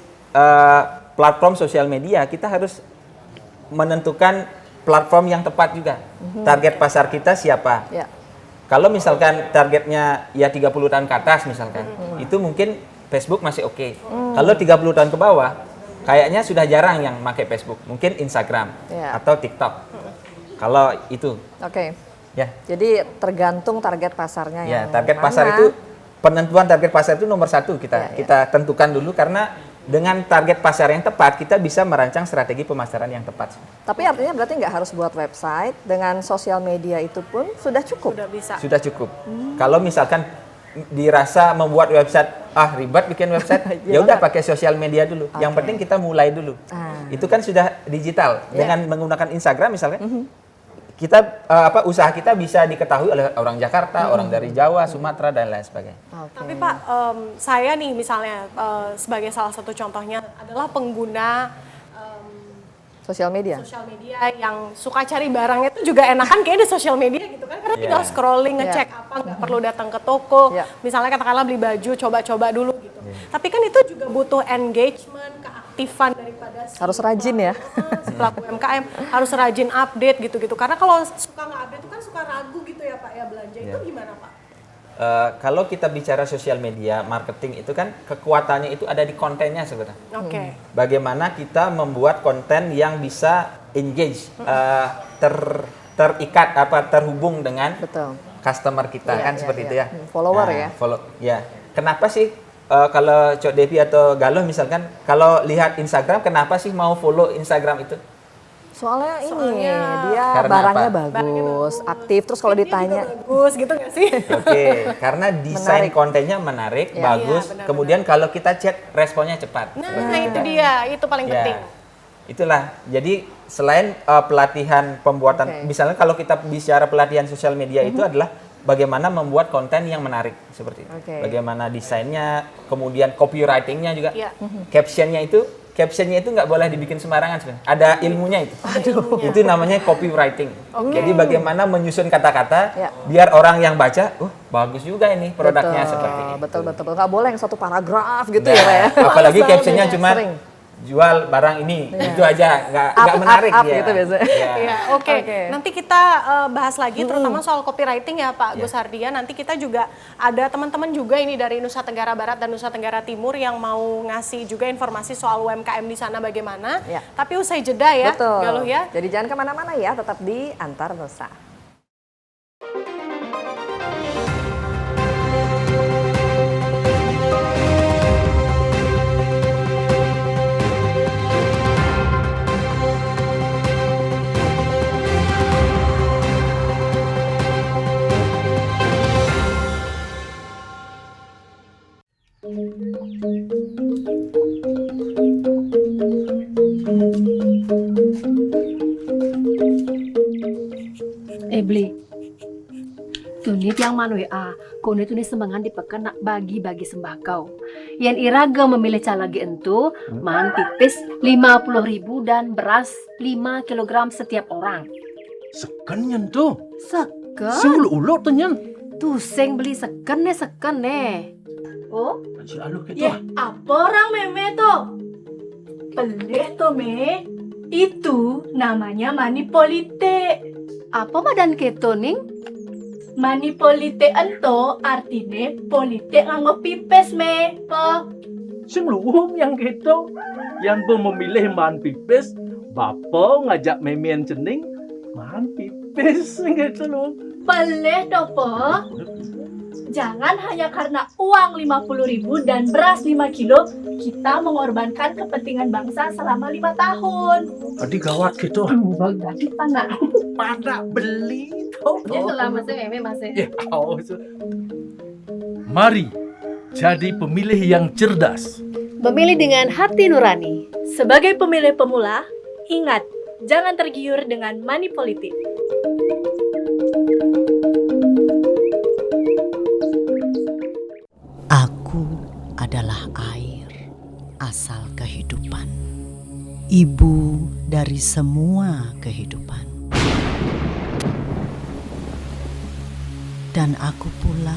platform sosial media, kita harus menentukan platform yang tepat juga. Target pasar kita siapa? Ya. Kalau misalkan targetnya ya 30 tahun ke atas misalkan, itu mungkin Facebook masih oke. Kalau 30 tahun ke bawah, kayaknya sudah jarang yang pakai Facebook. Mungkin Instagram Ya. atau TikTok. Kalau itu, Oke. ya. Jadi tergantung target pasarnya Ya, yang target mana. pasar itu, penentuan target pasar itu nomor satu Ya. kita tentukan dulu, karena dengan target pasar yang tepat kita bisa merancang strategi pemasaran yang tepat. Tapi artinya berarti nggak harus buat website, dengan sosial media itu pun sudah cukup. Udah bisa. Sudah cukup. Kalau misalkan dirasa membuat website ribet bikin website, ya udah pakai sosial media dulu. Yang penting kita mulai dulu. Itu kan sudah digital. Dengan menggunakan Instagram misalkan, kita usaha kita bisa diketahui oleh orang Jakarta, orang dari Jawa, Sumatera dan lain sebagainya. Tapi Pak, saya nih misalnya sebagai salah satu contohnya adalah pengguna Sosial media. sosial media yang suka cari barangnya itu juga enakan kayak di sosial media gitu kan, karena tinggal scrolling ngecek apa, nggak perlu datang ke toko. Misalnya katakanlah beli baju, coba-coba dulu gitu. Tapi kan itu juga butuh engagement, keaktifan daripada Harus rajin ya. si pelaku UMKM, harus rajin update gitu-gitu. Karena kalau suka nggak update itu kan suka ragu gitu ya Pak ya, belanja itu gimana Pak? Kalau kita bicara sosial media marketing itu kan kekuatannya itu ada di kontennya sebenarnya. Oke. Bagaimana kita membuat konten yang bisa engage, terikat terhubung dengan Betul. customer kita Iya, kan iya, seperti iya. itu ya. Follower ya. Ya. Kenapa sih kalau Cok Devi atau Galuh misalkan, kalau lihat Instagram, kenapa sih mau follow Instagram itu? Soalnya ini Soalnya dia Karena barangnya apa? bagus, aktif. Terus kalau ditanya, Bagus gitu nggak sih? Oke, karena desain Menarik. kontennya menarik, Ya. bagus. Iya, benar-benar. Kemudian kalau kita chat, responnya cepat. Nah, itu dia, itu paling Ya, penting. itulah. Jadi selain pelatihan pembuatan, Oke. misalnya kalau kita bicara pelatihan sosial media itu adalah bagaimana membuat konten yang menarik seperti itu. Oke. Bagaimana desainnya, kemudian copywritingnya juga, Iya. captionnya itu nggak boleh dibikin sembarangan sebenarnya. Ada ilmunya itu. Itu namanya copywriting. Jadi bagaimana menyusun kata-kata Ya. biar orang yang baca, bagus juga ini produknya seperti ini. betul. Nggak boleh yang satu paragraf gitu Nah, ya Pak ya. apalagi captionnya cuma Sering. jual barang ini, itu aja nggak Up, menarik up ya. gitu biasanya. Ya. Iya, oke. Oke. Nanti kita bahas lagi terutama soal copywriting ya Pak Gus Hardian. Nanti kita juga ada teman-teman juga ini dari Nusa Tenggara Barat dan Nusa Tenggara Timur yang mau ngasih juga informasi soal UMKM di sana bagaimana. Ya. Tapi usai jeda ya, Betul. Galuh ya. Jadi jangan kemana-mana ya, tetap di Antar Nusa. Beli. Tunit yang manu ya, kone tunis semangan dipekan nak bagi-bagi sembakau. Yang iraga memilih calagi entu, man tipis 50.000 dan beras 5 kilogram setiap orang. Seken nyen tuh. Seken? Seulu-ulu tuh nyen. Tuseng beli seken ne. Oh? Si aluh gitu. Ya, apa orang meme tuh? Pelih tuh me. Itu namanya manipolite. Apa badan keto ning? Manipolite ento artine polite nganggo pipes me. Po. Sing luhum yang gitu. Yang pun memilih man pipis, bapak ngajak memen cening, man pipis gitu loh. Pelih tuh po. Jangan hanya karena uang 50.000 dan beras 5 kilo, kita mengorbankan kepentingan bangsa selama 5 tahun. Adi gawat gitu. Berarti panak. Pada beli tuh. Ya selama meme masih. Ya, mari jadi pemilih yang cerdas. Memilih dengan hati nurani. Sebagai pemilih pemula, ingat, jangan tergiur dengan money politik. Aku adalah air, asal kehidupan. Ibu dari semua kehidupan. Dan aku pula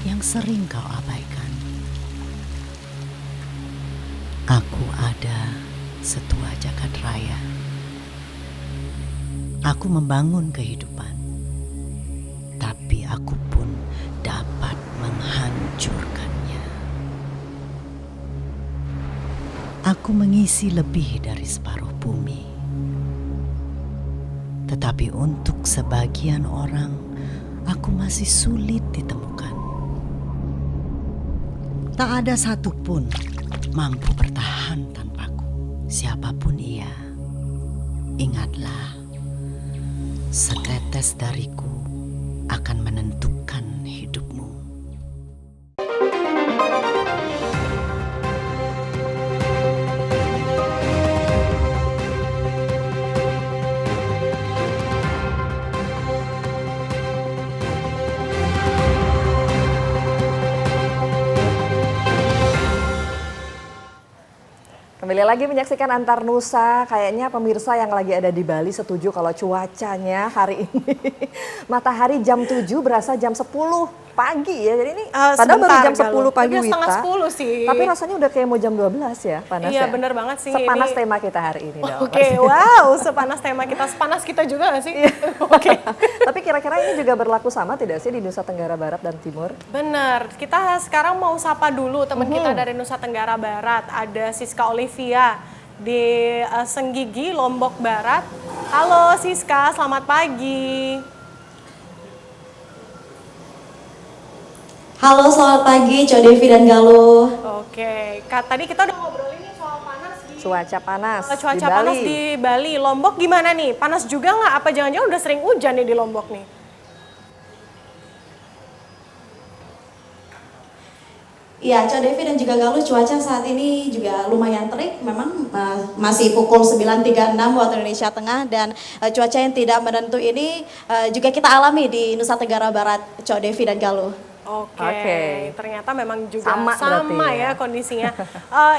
yang sering kau abaikan. Aku ada setua jagat raya. Aku membangun kehidupan. Tapi aku pun dapat menghancurkannya. Aku mengisi lebih dari separuh bumi. Tetapi untuk sebagian orang, aku masih sulit ditemukan. Tak ada satupun mampu bertahan tanpaku, siapapun ia. Ingatlah, setetes dariku akan menentukan hidupmu. Kembali lagi menyaksikan Antar Nusa. Kayaknya pemirsa yang lagi ada di Bali setuju kalau cuacanya hari ini matahari jam 7 berasa jam 10 pagi ya. Jadi ini padahal baru jam 10 pagi Udah setengah Wita. 10 sih. Tapi rasanya udah kayak mau jam 12 ya, panas Iya ya. bener banget sih. Sepanas ini. tema kita hari ini dong. Oke, wow, sepanas tema kita. Sepanas kita juga gak sih? Oke. Tapi kira-kira ini juga berlaku sama tidak sih di Nusa Tenggara Barat dan Timur? Bener, kita sekarang mau sapa dulu teman kita dari Nusa Tenggara Barat. Ada Siska Olivia di Senggigi, Lombok Barat. Halo Siska, selamat pagi. Halo, selamat pagi, Cok Devi dan Galuh. Oke, Kak, tadi kita udah ngobrolin nih soal panas di Cuaca panas cuaca di Bali. panas di Bali. Lombok gimana nih? Panas juga nggak? Apa jangan-jangan udah sering hujan nih di Lombok nih? Iya, Cok Devi dan juga Galuh, cuaca saat ini juga lumayan terik. Memang masih pukul 9.36 waktu Indonesia Tengah dan cuaca yang tidak menentu ini juga kita alami di Nusa Tenggara Barat, Cok Devi dan Galuh. Oke, ternyata memang juga Sama berarti ya kondisinya.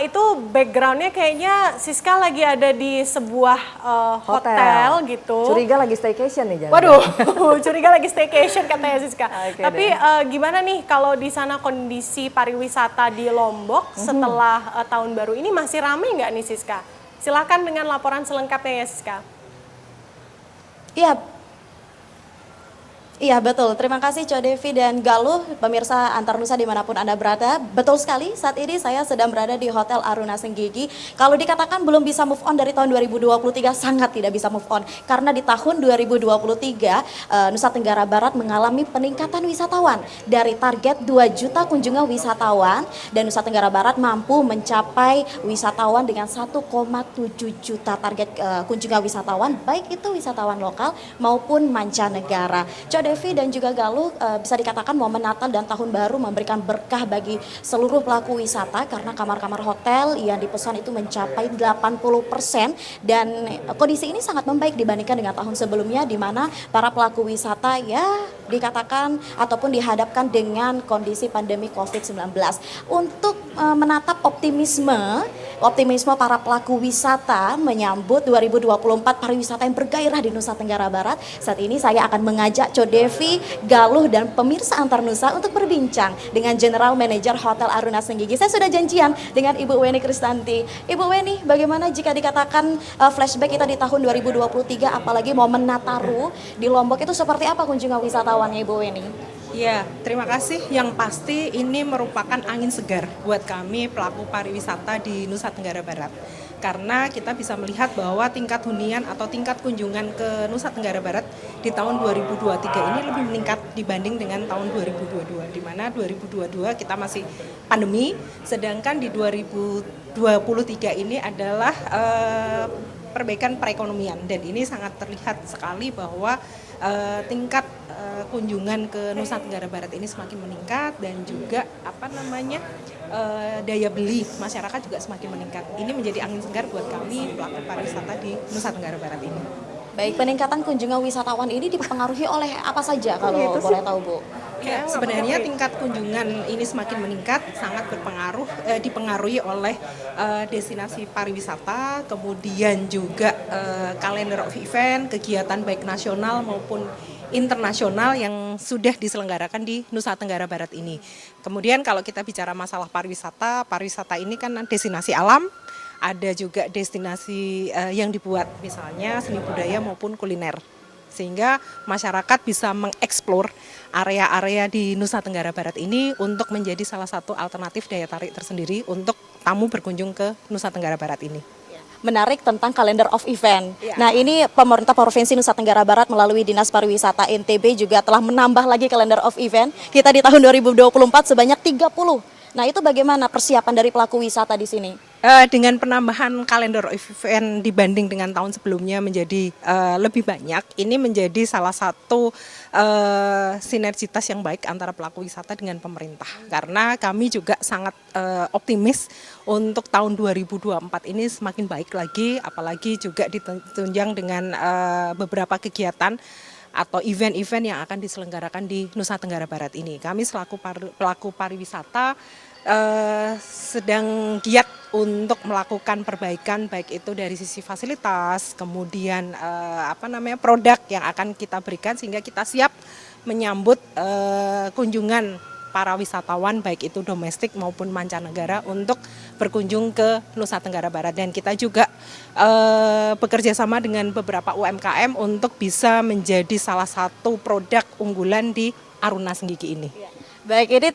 Itu backgroundnya kayaknya Siska lagi ada di sebuah hotel gitu. Curiga lagi staycation nih, jangan. Waduh, curiga lagi staycation katanya Siska. Oke Tapi deh. gimana nih kalau di sana kondisi pariwisata di Lombok setelah tahun baru ini masih ramai nggak nih Siska? Silakan dengan laporan selengkapnya ya Siska. Iya betul, terima kasih Cok Devi dan Galuh, pemirsa Antar Nusa dimanapun Anda berada. Betul sekali, saat ini saya sedang berada di Hotel Aruna Senggigi. Kalau dikatakan belum bisa move on dari tahun 2023, sangat tidak bisa move on. Karena di tahun 2023, Nusa Tenggara Barat mengalami peningkatan wisatawan. Dari target 2 juta kunjungan wisatawan, dan Nusa Tenggara Barat mampu mencapai wisatawan dengan 1,7 juta target kunjungan wisatawan, baik itu wisatawan lokal maupun mancanegara. Cok Devi dan juga Galuh, bisa dikatakan momen Natal dan Tahun Baru memberikan berkah bagi seluruh pelaku wisata karena kamar-kamar hotel yang dipesan itu mencapai 80% dan kondisi ini sangat membaik dibandingkan dengan tahun sebelumnya di mana para pelaku wisata ya dikatakan ataupun dihadapkan dengan kondisi pandemi COVID-19. Untuk menatap optimisme para pelaku wisata menyambut 2024 pariwisata yang bergairah di Nusa Tenggara Barat, saat ini saya akan mengajak Cok Devi, Galuh, dan pemirsa Antar Nusa untuk berbincang dengan General Manager Hotel Aruna Senggigi. Saya sudah janjian dengan Ibu Weni Kristanti. Ibu Weni, bagaimana jika dikatakan flashback kita di tahun 2023, apalagi momen Nataru di Lombok itu seperti apa kunjungan wisatawannya Ibu Weni? Ya, terima kasih. Yang pasti ini merupakan angin segar buat kami pelaku pariwisata di Nusa Tenggara Barat. Karena kita bisa melihat bahwa tingkat hunian atau tingkat kunjungan ke Nusa Tenggara Barat di tahun 2023 ini lebih meningkat dibanding dengan tahun 2022. Di mana 2022 kita masih pandemi, sedangkan di 2023 ini adalah perbaikan perekonomian. Dan ini sangat terlihat sekali bahwa tingkat kunjungan ke Nusa Tenggara Barat ini semakin meningkat dan juga daya beli masyarakat juga semakin meningkat. Ini menjadi angin segar buat kami pelaku pariwisata di Nusa Tenggara Barat ini. Baik, peningkatan kunjungan wisatawan ini dipengaruhi oleh apa saja kalau boleh tahu Bu? Ya, sebenarnya tingkat kunjungan ini semakin meningkat, sangat dipengaruhi oleh destinasi pariwisata, kemudian juga calendar of event, kegiatan baik nasional maupun internasional yang sudah diselenggarakan di Nusa Tenggara Barat ini. Kemudian kalau kita bicara masalah pariwisata ini kan destinasi alam, ada juga destinasi yang dibuat misalnya seni budaya maupun kuliner. Sehingga masyarakat bisa mengeksplor area-area di Nusa Tenggara Barat ini untuk menjadi salah satu alternatif daya tarik tersendiri untuk tamu berkunjung ke Nusa Tenggara Barat ini. Menarik tentang calendar of event. Ya. Nah, ini pemerintah Provinsi Nusa Tenggara Barat melalui Dinas Pariwisata NTB juga telah menambah lagi calendar of event. Kita di tahun 2024 sebanyak 30. Nah, itu bagaimana persiapan dari pelaku wisata di sini? Dengan penambahan kalender event dibanding dengan tahun sebelumnya menjadi lebih banyak, ini menjadi salah satu sinergitas yang baik antara pelaku wisata dengan pemerintah. Karena kami juga sangat optimis untuk tahun 2024 ini semakin baik lagi, apalagi juga ditunjang dengan beberapa kegiatan atau event-event yang akan diselenggarakan di Nusa Tenggara Barat ini. Kami selaku pelaku pariwisata sedang giat untuk melakukan perbaikan baik itu dari sisi fasilitas, kemudian produk yang akan kita berikan sehingga kita siap menyambut kunjungan para wisatawan baik itu domestik maupun mancanegara untuk berkunjung ke Nusa Tenggara Barat. Dan kita juga bekerja sama dengan beberapa UMKM untuk bisa menjadi salah satu produk unggulan di Aruna Senggigi ini. Baik, ini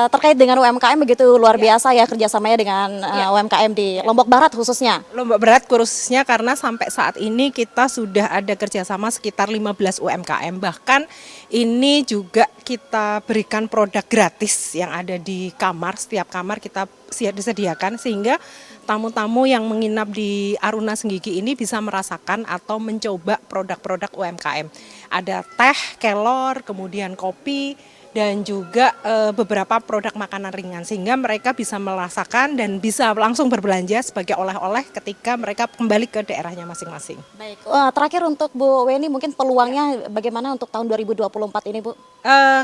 terkait dengan UMKM begitu luar biasa ya kerjasamanya dengan UMKM di Lombok Barat khususnya. Lombok Barat khususnya karena sampai saat ini kita sudah ada kerjasama sekitar 15 UMKM. Bahkan ini juga kita berikan produk gratis yang ada di kamar, setiap kamar kita disediakan sehingga tamu-tamu yang menginap di Aruna Senggigi ini bisa merasakan atau mencoba produk-produk UMKM. Ada teh, kelor, kemudian kopi, dan juga beberapa produk makanan ringan sehingga mereka bisa merasakan dan bisa langsung berbelanja sebagai oleh-oleh ketika mereka kembali ke daerahnya masing-masing. Baik, terakhir untuk Bu Weni mungkin peluangnya bagaimana untuk tahun 2024 ini Bu?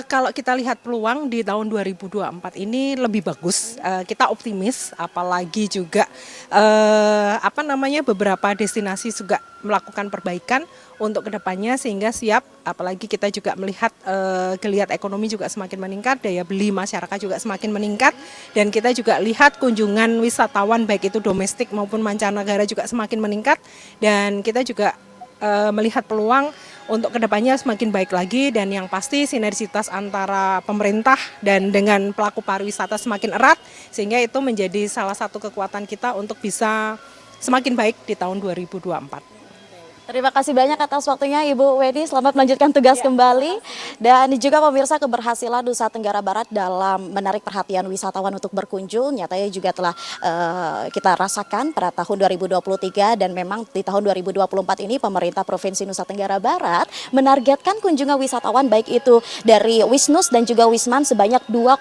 Kalau kita lihat peluang di tahun 2024 ini lebih bagus, kita optimis apalagi juga beberapa destinasi juga melakukan perbaikan untuk kedepannya sehingga siap, apalagi kita juga melihat geliat ekonomi juga semakin meningkat, daya beli masyarakat juga semakin meningkat, dan kita juga lihat kunjungan wisatawan baik itu domestik maupun mancanegara juga semakin meningkat, dan kita juga melihat peluang untuk kedepannya semakin baik lagi, dan yang pasti sinergitas antara pemerintah dan dengan pelaku pariwisata semakin erat sehingga itu menjadi salah satu kekuatan kita untuk bisa semakin baik di tahun 2024. Terima kasih banyak atas waktunya Ibu Weni, selamat melanjutkan tugas kembali. Dan juga pemirsa, keberhasilan Nusa Tenggara Barat dalam menarik perhatian wisatawan untuk berkunjung nyatanya juga telah kita rasakan pada tahun 2023, dan memang di tahun 2024 ini pemerintah Provinsi Nusa Tenggara Barat menargetkan kunjungan wisatawan baik itu dari Wisnus dan juga Wisman sebanyak 2,5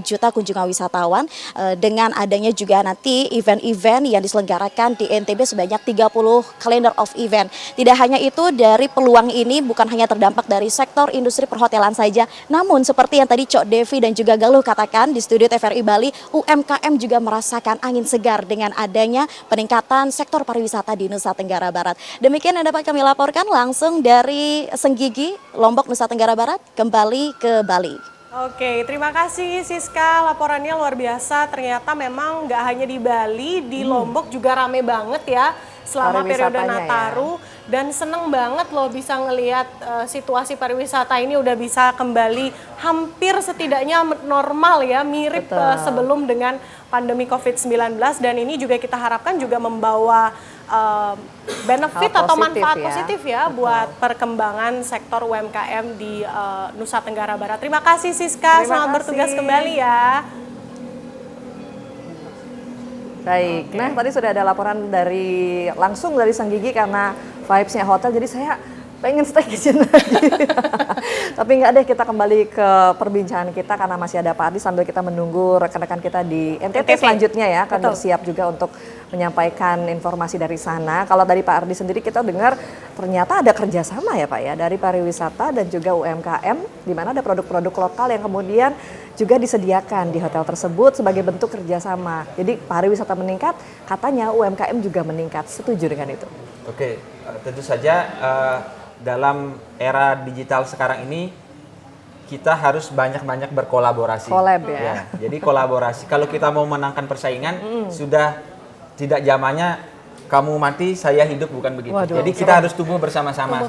juta kunjungan wisatawan, dengan adanya juga nanti event-event yang diselenggarakan di NTB sebanyak 30 calendar of event. Tidak hanya itu, dari peluang ini bukan hanya terdampak dari sektor industri perhotelan saja, namun seperti yang tadi Cok Devi dan juga Galuh katakan di studio TVRI Bali, UMKM juga merasakan angin segar dengan adanya peningkatan sektor pariwisata di Nusa Tenggara Barat. Demikian yang dapat kami laporkan langsung dari Senggigi, Lombok, Nusa Tenggara Barat, kembali ke Bali. Oke, terima kasih Siska, laporannya luar biasa. Ternyata memang nggak hanya di Bali, di Lombok juga rame banget ya selama periode Nataru. Dan seneng banget loh bisa ngelihat situasi pariwisata ini udah bisa kembali hampir setidaknya normal ya, mirip sebelum dengan pandemi COVID-19. Dan ini juga kita harapkan juga membawa benefit atau manfaat positif ya buat perkembangan sektor UMKM di Nusa Tenggara Barat. Terima kasih Siska, selamat bertugas kembali ya. Baik, nah tadi sudah ada laporan langsung dari Senggigi karena vibes-nya hotel, jadi saya pengen staycation lagi. Tapi enggak deh, kita kembali ke perbincangan kita karena masih ada Pak Ardi sambil kita menunggu rekan-rekan kita di NTT selanjutnya ya, akan bersiap juga untuk menyampaikan informasi dari sana. Kalau dari Pak Ardi sendiri kita dengar ternyata ada kerjasama ya Pak ya, dari pariwisata dan juga UMKM, di mana ada produk-produk lokal yang kemudian juga disediakan di hotel tersebut sebagai bentuk kerjasama. Jadi pariwisata meningkat, katanya UMKM juga meningkat. Setuju dengan itu? Oke, tentu saja dalam era digital sekarang ini kita harus banyak-banyak berkolaborasi. Collab ya. Jadi kolaborasi. Kalau kita mau menangkan persaingan, sudah tidak zamannya kamu mati, saya hidup, bukan begitu. Waduh, jadi kita harus tumbuh bersama-sama.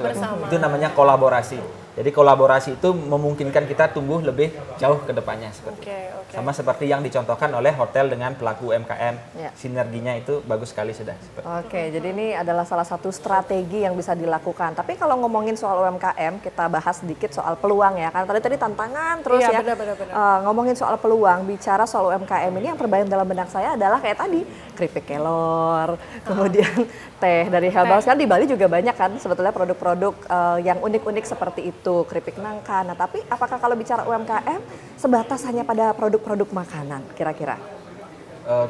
Itu namanya kolaborasi. Jadi kolaborasi itu memungkinkan kita tumbuh lebih jauh ke depannya seperti sama seperti yang dicontohkan oleh hotel dengan pelaku UMKM. Sinerginya itu bagus sekali sudah. Oke, jadi ini adalah salah satu strategi yang bisa dilakukan. Tapi kalau ngomongin soal UMKM, kita bahas sedikit soal peluang ya. Karena tadi tantangan terus ya. Benar. Ngomongin soal peluang, bicara soal UMKM ini yang terbayang dalam benak saya adalah kayak tadi, keripik kelor, kemudian teh dari herbal. Sekarang di Bali juga banyak kan sebetulnya produk-produk yang unik-unik seperti itu, keripik nangka. Nah, tapi apakah kalau bicara UMKM sebatas hanya pada produk-produk makanan kira-kira?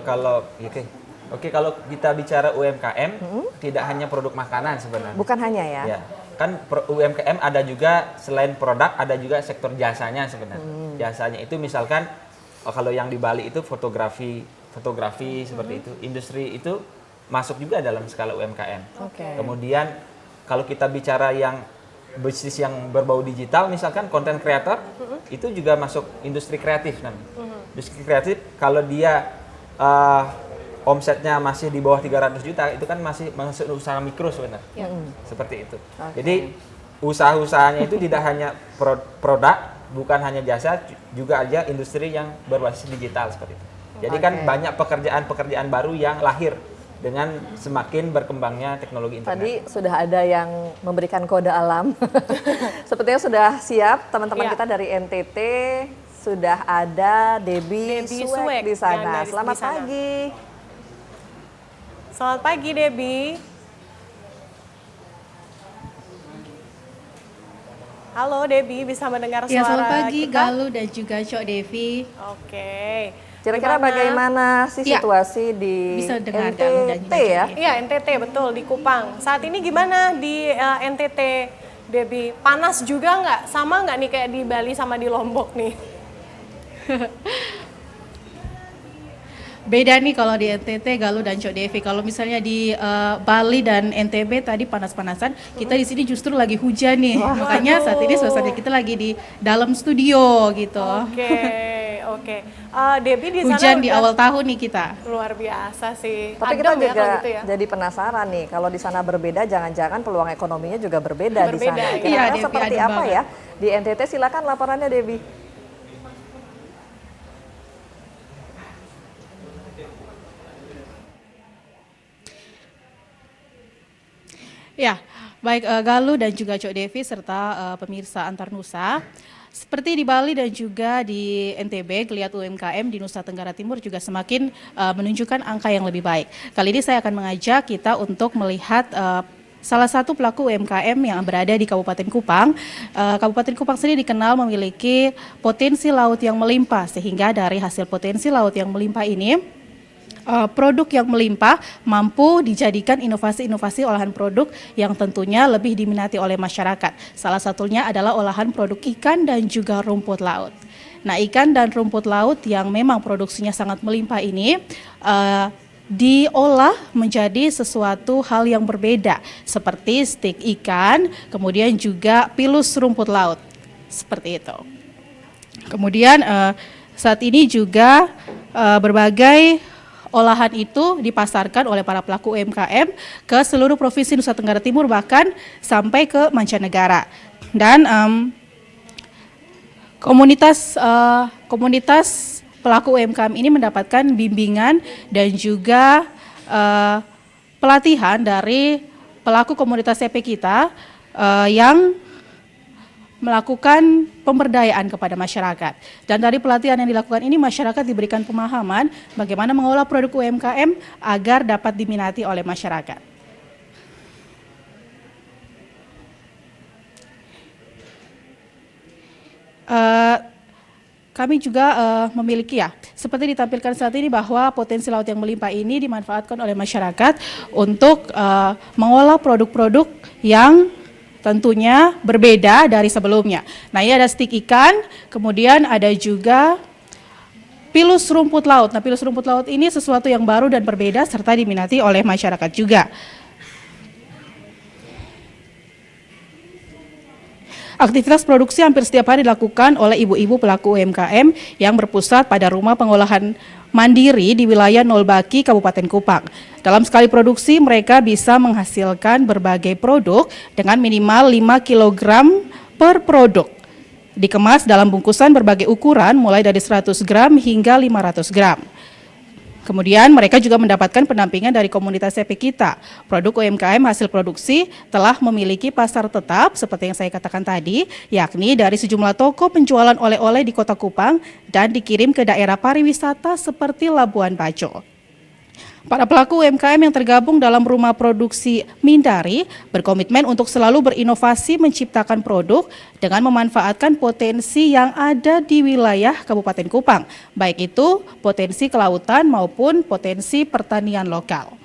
Kalau kalau kita bicara UMKM tidak hanya produk makanan sebenarnya. Bukan hanya ya. Ya. Kan UMKM ada juga selain produk ada juga sektor jasanya sebenarnya. Jasanya itu misalkan kalau yang di Bali itu fotografi seperti itu. Industri itu masuk juga dalam skala UMKM. Kemudian kalau kita bicara yang bisnis yang berbau digital, misalkan content creator, itu juga masuk industri kreatif namanya. Industri kreatif kalau dia omsetnya masih di bawah 300 juta, itu kan masih usaha mikro sebenarnya. Seperti itu. Jadi usaha-usahanya itu tidak hanya produk, bukan hanya jasa, juga aja industri yang berbasis digital seperti itu. Jadi kan Oke. banyak pekerjaan-pekerjaan baru yang lahir dengan semakin berkembangnya teknologi internet. Tadi sudah ada yang memberikan kode alam. Sepertinya sudah siap teman-teman Iya. kita dari NTT. Sudah ada Debbie Debbie Suek Suek di yang sana. dari Selamat di sana. pagi. Selamat pagi Debbie. Halo Debbie, bisa mendengar suara Ya, selamat pagi kita? Galuh dan juga Cok Devi. Oke. Kira-kira Gimana? bagaimana sih Ya. situasi di Bisa dengar Galuh dan NTT juga ya? Cok Iya, NTT betul di Kupang. Saat ini gimana di NTT, Debbie? Panas juga nggak? Sama nggak nih kayak di Bali sama di Lombok nih? Beda nih kalau di NTT, Galuh dan Cok Devi. Kalau misalnya di Bali dan NTB tadi panas-panasan, kita di sini justru lagi hujan nih. Makanya saat ini suasana kita lagi di dalam studio gitu. Oke, oke. Debbie di sana Hujan di udah awal tahun nih kita. luar biasa sih. Tapi kita Adem ya juga kalau gitu ya. jadi penasaran nih, kalau di sana berbeda, jangan-jangan peluang ekonominya juga berbeda di Berbeda, sana. iya. Kira-kira Debbie, seperti adem apa banget. ya? Di NTT silakan laporannya Debbie. Ya, baik Galuh dan juga Cok Devi serta pemirsa Antar Nusa. Seperti di Bali dan juga di NTB, geliat UMKM di Nusa Tenggara Timur juga semakin menunjukkan angka yang lebih baik. Kali ini saya akan mengajak kita untuk melihat salah satu pelaku UMKM yang berada di Kabupaten Kupang. Kabupaten Kupang sendiri dikenal memiliki potensi laut yang melimpah, sehingga dari hasil potensi laut yang melimpah ini, produk yang melimpah mampu dijadikan inovasi-inovasi olahan produk yang tentunya lebih diminati oleh masyarakat. Salah satunya adalah olahan produk ikan dan juga rumput laut. Nah, ikan dan rumput laut yang memang produksinya sangat melimpah ini diolah menjadi sesuatu hal yang berbeda, seperti stik ikan, kemudian juga pilus rumput laut, seperti itu. Kemudian saat ini juga berbagai olahan itu dipasarkan oleh para pelaku UMKM ke seluruh provinsi Nusa Tenggara Timur, bahkan sampai ke mancanegara. Dan komunitas pelaku UMKM ini mendapatkan bimbingan dan juga pelatihan dari pelaku komunitas CP kita yang melakukan pemberdayaan kepada masyarakat. Dan dari pelatihan yang dilakukan ini, masyarakat diberikan pemahaman bagaimana mengolah produk UMKM agar dapat diminati oleh masyarakat. Kami juga memiliki seperti ditampilkan saat ini bahwa potensi laut yang melimpah ini dimanfaatkan oleh masyarakat untuk mengolah produk-produk yang tentunya berbeda dari sebelumnya. Nah, ini ada stik ikan, kemudian ada juga pilus rumput laut. Nah, pilus rumput laut ini sesuatu yang baru dan berbeda serta diminati oleh masyarakat juga. Aktivitas produksi hampir setiap hari dilakukan oleh ibu-ibu pelaku UMKM yang berpusat pada rumah pengolahan mandiri di wilayah Nolbaki, Kabupaten Kupang. Dalam sekali produksi, mereka bisa menghasilkan berbagai produk dengan minimal 5 kg per produk. Dikemas dalam bungkusan berbagai ukuran mulai dari 100 gram hingga 500 gram. Kemudian mereka juga mendapatkan pendampingan dari komunitas CP kita. Produk UMKM hasil produksi telah memiliki pasar tetap seperti yang saya katakan tadi, yakni dari sejumlah toko penjualan oleh-oleh di Kota Kupang dan dikirim ke daerah pariwisata seperti Labuan Bajo. Para pelaku UMKM yang tergabung dalam rumah produksi Mindari berkomitmen untuk selalu berinovasi menciptakan produk dengan memanfaatkan potensi yang ada di wilayah Kabupaten Kupang, baik itu potensi kelautan maupun potensi pertanian lokal.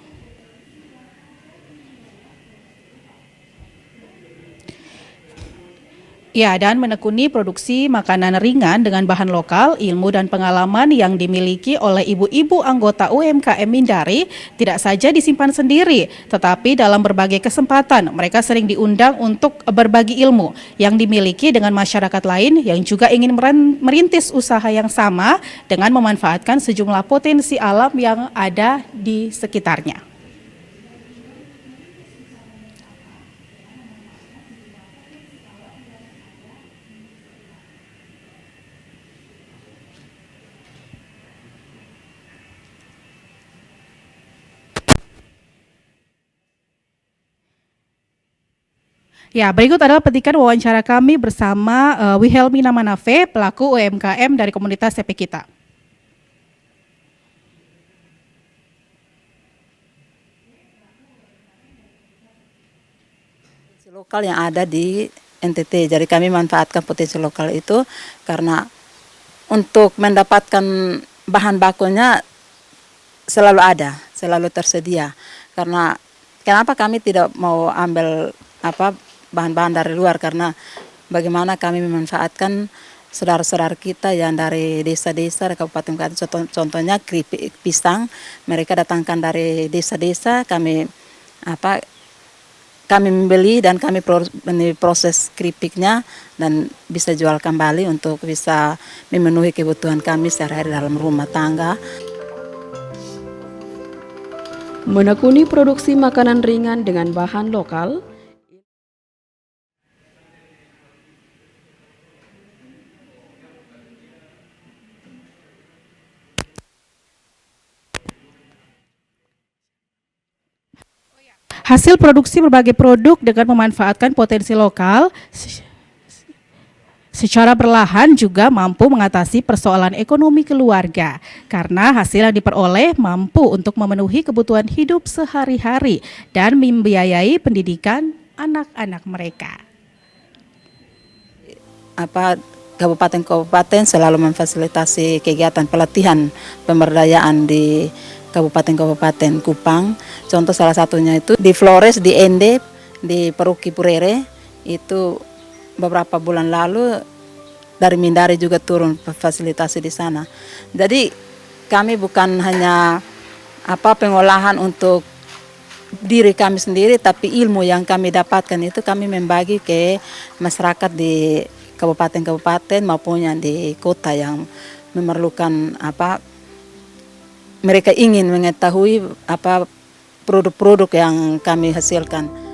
Ya, dan menekuni produksi makanan ringan dengan bahan lokal, ilmu dan pengalaman yang dimiliki oleh ibu-ibu anggota UMKM Mindari tidak saja disimpan sendiri, tetapi dalam berbagai kesempatan mereka sering diundang untuk berbagi ilmu yang dimiliki dengan masyarakat lain yang juga ingin merintis usaha yang sama dengan memanfaatkan sejumlah potensi alam yang ada di sekitarnya. Ya, berikut adalah petikan wawancara kami bersama Wilhelmina Manafe, pelaku UMKM dari komunitas CP Kita. Lokal yang ada di NTT, jadi kami manfaatkan potensi lokal itu karena untuk mendapatkan bahan bakunya selalu ada, selalu tersedia. Karena kenapa kami tidak mau ambil bahan-bahan dari luar, karena bagaimana kami memanfaatkan saudara-saudara kita yang dari desa-desa kabupaten, contohnya keripik pisang, mereka datangkan dari desa-desa, kami membeli dan kami proses keripiknya dan bisa jual kembali untuk bisa memenuhi kebutuhan kami sehari-hari dalam rumah tangga. Menekuni produksi makanan ringan dengan bahan lokal, hasil produksi berbagai produk dengan memanfaatkan potensi lokal secara perlahan juga mampu mengatasi persoalan ekonomi keluarga karena hasil yang diperoleh mampu untuk memenuhi kebutuhan hidup sehari-hari dan membiayai pendidikan anak-anak mereka. Kabupaten-kabupaten selalu memfasilitasi kegiatan pelatihan pemberdayaan di kabupaten-kabupaten Kupang. Contoh salah satunya itu di Flores, di Ende, di Peruki Purere, itu beberapa bulan lalu dari Mindari juga turun fasilitasi di sana. Jadi kami bukan hanya pengolahan untuk diri kami sendiri, tapi ilmu yang kami dapatkan itu kami membagi ke masyarakat di kabupaten-kabupaten maupun yang di kota yang memerlukan mereka ingin mengetahui produk-produk yang kami hasilkan.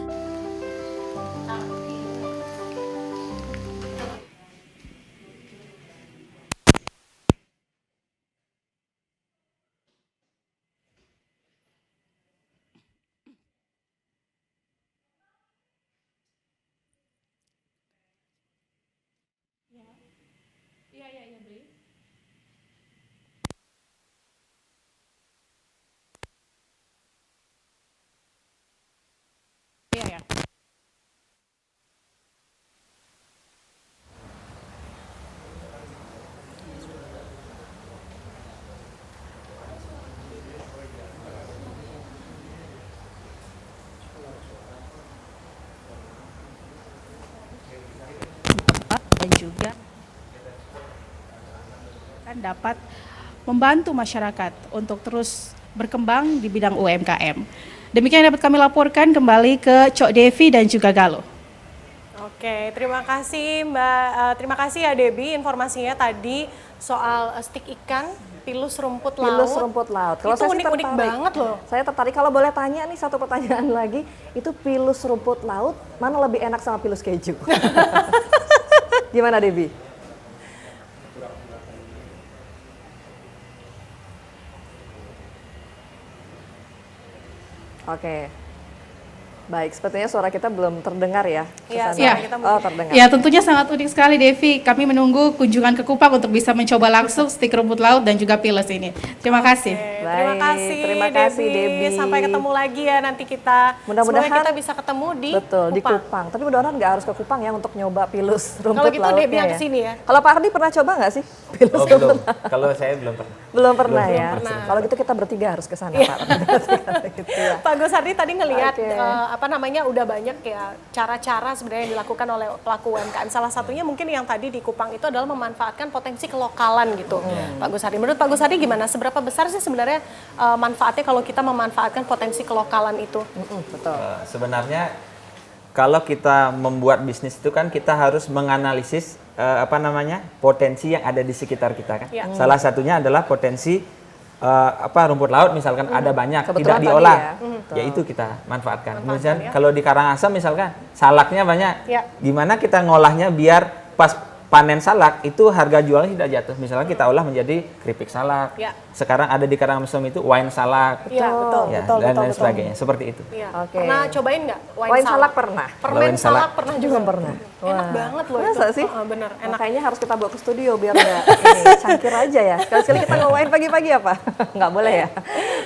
Dan juga dapat membantu masyarakat untuk terus berkembang di bidang UMKM. Demikian yang dapat kami laporkan, kembali ke Cok Devi dan juga Galuh. Oke, terima kasih Mbak. Terima kasih ya Debbie, informasinya tadi soal stik ikan, pilus rumput laut. Pilus rumput laut. Kalau itu unik-unik banget loh. Saya tertarik, kalau boleh tanya nih satu pertanyaan lagi, itu pilus rumput laut mana lebih enak sama pilus keju? Gimana Debbie? Oke. Baik, sepertinya suara kita belum terdengar ya. Iya, terdengar. Ya, tentunya sangat unik sekali Devi. Kami menunggu kunjungan ke Kupang untuk bisa mencoba langsung stik rumput laut dan juga pilus ini. Terima kasih. Terima kasih Debbie. Sampai ketemu lagi ya nanti kita. Mudah-mudahan kita bisa ketemu di di Kupang. Tapi mudah-mudahan nggak harus ke Kupang ya untuk nyoba pilus rumput lautnya. Kalau gitu Debbie yang ya. kesini ya. Kalau Pak Ardi pernah coba nggak sih pilus rumput laut? Kalau saya belum pernah. Belum pernah ya. Kalau gitu kita bertiga harus ke sana Pak. Gitu ya. Pak Gusardi tadi ngelihat udah banyak ya cara-cara sebenarnya yang dilakukan oleh pelaku UMKM. Salah satunya mungkin yang tadi di Kupang itu adalah memanfaatkan potensi kelokalan gitu. Pak Gusardi, menurut Pak Gusardi gimana? Seberapa besar sih sebenarnya manfaatnya kalau kita memanfaatkan potensi kelokalan itu? Betul. Sebenarnya kalau kita membuat bisnis itu kan kita harus menganalisis potensi yang ada di sekitar kita kan. Ya. Salah satunya adalah potensi rumput laut misalkan ada banyak kebetulan tidak diolah, ya. itu kita manfaatkan. Kemudian kalau di Karangasem misalkan salaknya banyak, Ya. gimana kita ngolahnya biar pas panen salak itu harga jualnya tidak jatuh. Misalnya kita olah menjadi keripik salak. Ya. Sekarang ada di Karangasem itu wine salak. Iya, betul, Ya, betul, dan betul, lain betul. sebagainya. Seperti itu. Iya. Oke. Pernah cobain nggak Wine salak pernah. Permen Wine salak. salak pernah juga. Pernah. Enak banget loh Masa itu. sih? Bener, enak. Kayaknya harus kita bawa ke studio biar nggak ini, cangkir aja ya. Sekali-sekali kita nge-wine pagi-pagi apa? Nggak boleh ya?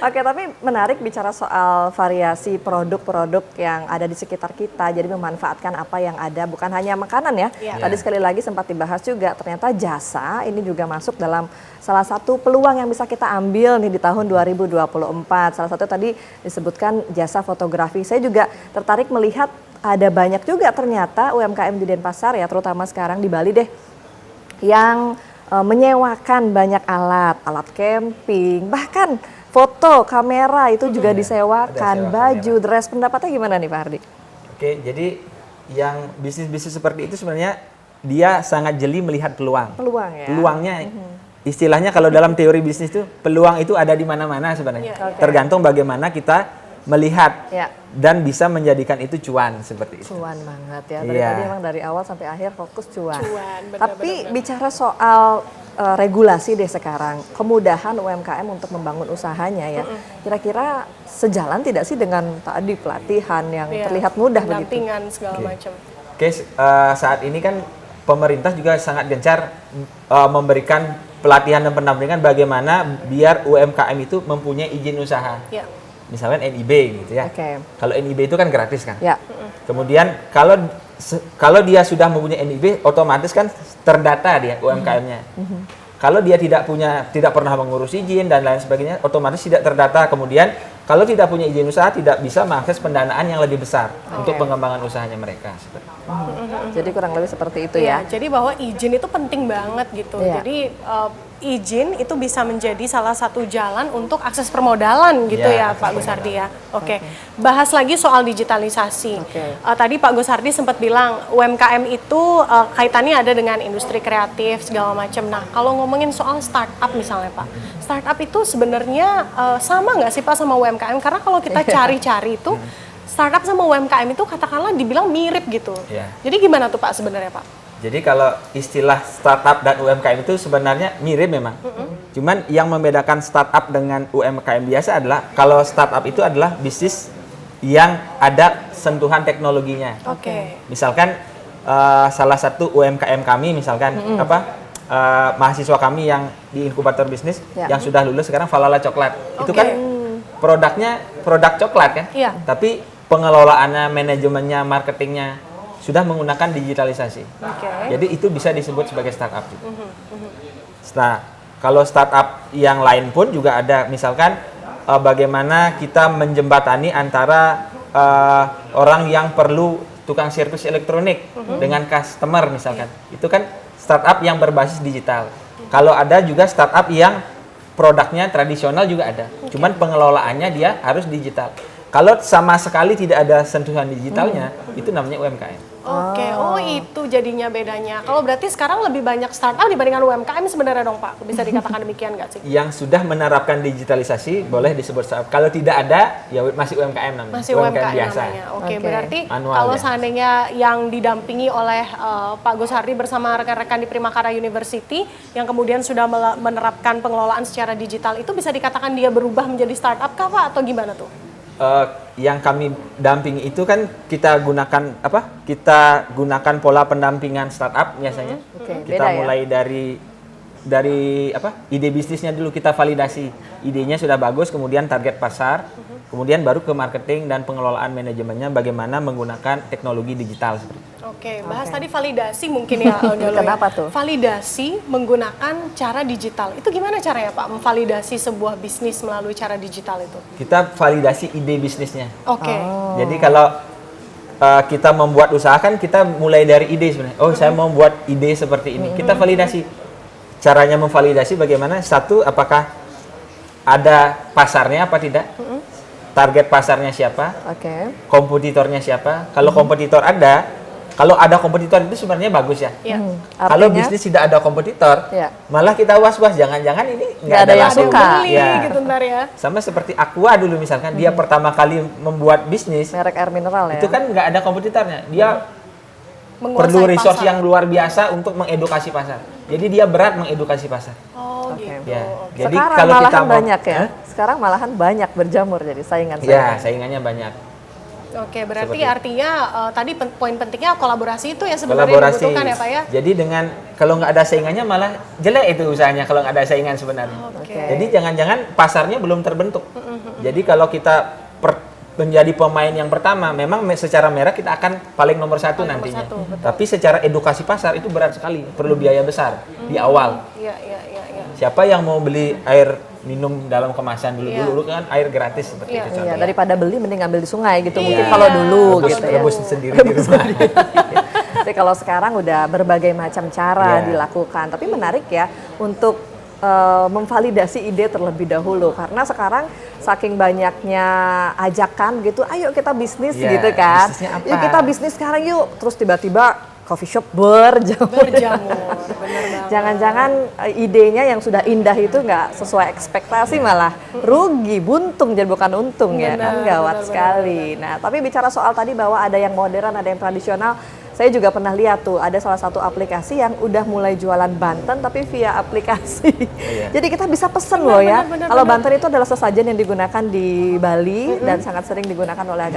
Oke, tapi menarik bicara soal variasi produk-produk yang ada di sekitar kita. Jadi memanfaatkan apa yang ada, bukan hanya makanan ya. Iya. Tadi sekali lagi sempat dibahas juga, ternyata jasa ini juga masuk dalam salah satu peluang yang bisa kita ambil nih di tahun 2024. Salah satu tadi disebutkan jasa fotografi. Saya juga tertarik melihat ada banyak juga ternyata UMKM di Denpasar ya, terutama sekarang di Bali deh, yang menyewakan banyak alat camping, bahkan foto, kamera itu juga disewakan, baju, dress. Pendapatnya gimana nih Pak Hardi? Oke, jadi yang bisnis-bisnis seperti itu sebenarnya dia sangat jeli melihat peluang. Peluang ya? Peluangnya, istilahnya kalau dalam teori bisnis itu, peluang itu ada di mana-mana sebenarnya. Oke. Tergantung bagaimana kita melihat Ya. dan bisa menjadikan itu cuan seperti itu. Cuan banget ya, dari Iya. tadi emang dari awal sampai akhir fokus cuan. bener, Tapi bicara soal regulasi deh sekarang, kemudahan UMKM untuk membangun usahanya ya, kira-kira sejalan tidak sih dengan tadi pelatihan yang Iya, terlihat mudah begitu? pendampingan segala Oke. macam. Oke, saat ini kan pemerintah juga sangat gencar memberikan pelatihan dan pendampingan bagaimana biar UMKM itu mempunyai izin usaha. Ya. Misalnya NIB gitu ya. Oke. Kalau NIB itu kan gratis kan. Ya. Kemudian kalau dia sudah mempunyai NIB, otomatis kan terdata dia UMKM-nya. Kalau dia tidak pernah mengurus izin dan lain sebagainya, otomatis tidak terdata. Kemudian kalau tidak punya izin usaha, tidak bisa mengakses pendanaan yang lebih besar untuk pengembangan usahanya mereka. Jadi kurang lebih seperti itu Iya, ya. jadi bahwa izin itu penting banget gitu. Iya. Jadi izin itu bisa menjadi salah satu jalan untuk akses permodalan gitu Ya, ya Pak Gus Hardi ya. Oke. Bahas lagi soal digitalisasi. Tadi Pak Gus Hardi sempat bilang UMKM itu kaitannya ada dengan industri kreatif segala macam. Nah, kalau ngomongin soal startup misalnya Pak, startup itu sebenarnya sama nggak sih Pak sama UMKM? Karena kalau kita cari-cari itu startup sama UMKM itu katakanlah dibilang mirip gitu. Ya. Jadi gimana tuh Pak sebenarnya Pak? Jadi kalau istilah startup dan UMKM itu sebenarnya mirip memang. Cuman yang membedakan startup dengan UMKM biasa adalah kalau startup itu adalah bisnis yang ada sentuhan teknologinya. Oke. Misalkan salah satu UMKM kami misalkan mahasiswa kami yang di inkubator bisnis Ya. yang sudah lulus sekarang Falala Coklat. Itu Oke. kan produknya produk coklat kan? Iya. Tapi pengelolaannya, manajemennya, marketingnya sudah menggunakan digitalisasi. Oke. Jadi itu bisa disebut sebagai startup. Nah, kalau startup yang lain pun juga ada, misalkan bagaimana kita menjembatani antara orang yang perlu tukang servis elektronik dengan customer misalkan. Itu kan startup yang berbasis digital. Kalau ada juga startup yang produknya tradisional juga ada. Cuman pengelolaannya dia harus digital. Kalau sama sekali tidak ada sentuhan digitalnya, itu namanya UMKM. Oke, oh itu jadinya bedanya. Kalau berarti sekarang lebih banyak startup dibandingkan UMKM sebenarnya dong Pak? Bisa dikatakan demikian nggak sih? Yang sudah menerapkan digitalisasi boleh disebut startup. Kalau tidak ada, ya masih UMKM namanya. Masih UMKM biasa. namanya. Oke, berarti Manual kalau ya. seandainya yang didampingi oleh Pak Gus Hardi bersama rekan-rekan di Primakara University yang kemudian sudah menerapkan pengelolaan secara digital itu bisa dikatakan dia berubah menjadi startup kah Pak atau gimana tuh? Yang kami dampingi itu kan kita gunakan Kita gunakan pola pendampingan startup biasanya. Oke, Kita beda ya? mulai dari ide bisnisnya dulu kita validasi. Idenya sudah bagus, kemudian target pasar, kemudian baru ke marketing dan pengelolaan manajemennya bagaimana menggunakan teknologi digital seperti itu. Oke, bahas tadi validasi mungkin ya Galo. Kenapa tuh? Validasi menggunakan cara digital. Itu gimana caranya Pak memvalidasi sebuah bisnis melalui cara digital itu? Kita validasi ide bisnisnya. Oke. Jadi kalau kita membuat usaha kan kita mulai dari ide sebenarnya. Oh, saya mau buat ide seperti ini. Kita validasi. Caranya memvalidasi bagaimana? Satu, apakah ada pasarnya apa tidak? Target pasarnya siapa? Oke. Kompetitornya siapa? Kalau kompetitor kalau ada kompetitor itu sebenarnya bagus ya. Iya. Kalau Artinya? bisnis tidak ada kompetitor, Ya. malah kita was-was jangan-jangan ini Nggak ada yang laku. suka. Beli Ya. gitu ntar ya. Sama seperti Aqua dulu misalkan, dia pertama kali membuat bisnis, Merek air mineral ya? itu kan nggak ada kompetitornya. Dia perlu resource yang luar biasa untuk mengedukasi pasar. Jadi dia berat mengedukasi pasar. Oh gitu. Ya. Oke. Jadi Sekarang kalau malahan kita mau, banyak ya. Sekarang malahan banyak berjamur jadi saingan. Ya, saingannya banyak. Oke, berarti Seperti artinya tadi poin pentingnya kolaborasi itu ya sebenarnya Kolaborasi. dibutuhkan ya Pak ya? Jadi dengan kalau nggak ada saingannya malah jelek itu usahanya kalau nggak ada saingan sebenarnya. Jadi jangan-jangan pasarnya belum terbentuk. Jadi kalau kita menjadi pemain yang pertama, memang secara merek kita akan paling nomor satu nantinya. Tapi secara edukasi pasar itu berat sekali, perlu biaya besar di awal. Iya. Siapa yang mau beli air minum dalam kemasan dulu kan air gratis seperti itu contohnya. Daripada beli mending ambil di sungai gitu mungkin kalau dulu gitu ya. Rebus sendiri di rumah. Tapi kalau sekarang udah berbagai macam cara dilakukan. Tapi menarik ya untuk memvalidasi ide terlebih dahulu karena sekarang saking banyaknya ajakan gitu, ayo kita bisnis gitu kan. Yuk kita bisnis sekarang yuk. Terus tiba-tiba coffee shop berjamur. Jangan-jangan idenya yang sudah indah itu nggak sesuai ekspektasi malah rugi, buntung jadi bukan untung ya. Kan gawat sekali. Nah, tapi bicara soal tadi bahwa ada yang modern, ada yang tradisional. Saya juga pernah lihat tuh ada salah satu aplikasi yang udah mulai jualan Banten tapi via aplikasi. Jadi kita bisa pesen loh ya. Kalau Banten itu adalah sesajen yang digunakan di Bali dan sangat sering digunakan oleh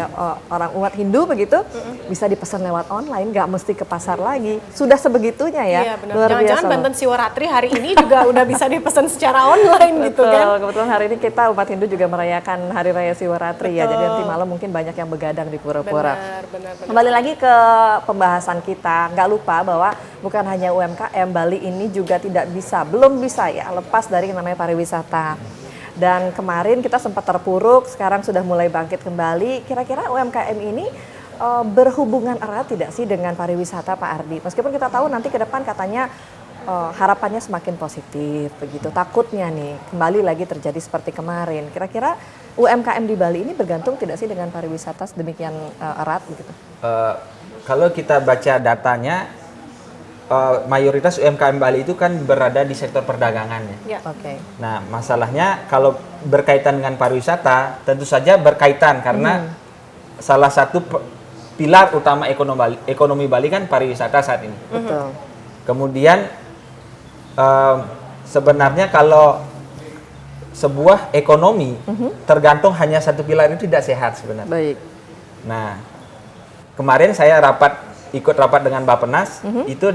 orang umat Hindu begitu. Bisa dipesan lewat online, nggak mesti ke pasar lagi. Sudah sebegitunya ya. Iya, benar. Luar biasa. Jangan-jangan Banten Siwaratri hari ini juga udah bisa dipesan secara online gitu kan. Kebetulan hari ini kita umat Hindu juga merayakan Hari Raya Siwaratri ya. Jadi nanti malam mungkin banyak yang begadang di pura-pura. Kembali lagi ke pembahasan kita, nggak lupa bahwa bukan hanya UMKM, Bali ini juga belum bisa ya lepas dari yang namanya pariwisata. Dan kemarin kita sempat terpuruk, sekarang sudah mulai bangkit kembali. Kira-kira UMKM ini berhubungan erat tidak sih dengan pariwisata Pak Ardi? Meskipun kita tahu nanti ke depan katanya harapannya semakin positif begitu. Takutnya nih kembali lagi terjadi seperti kemarin. Kira-kira UMKM di Bali ini bergantung tidak sih dengan pariwisata sedemikian erat begitu? Kalau kita baca datanya, mayoritas UMKM Bali itu kan berada di sektor perdagangan ya. Nah, masalahnya kalau berkaitan dengan pariwisata, tentu saja berkaitan karena salah satu pilar utama ekonomi Bali kan pariwisata saat ini. Betul. Kemudian sebenarnya kalau sebuah ekonomi tergantung hanya satu pilar itu tidak sehat sebenarnya. Baik. Nah, kemarin saya ikut rapat dengan Bappenas, itu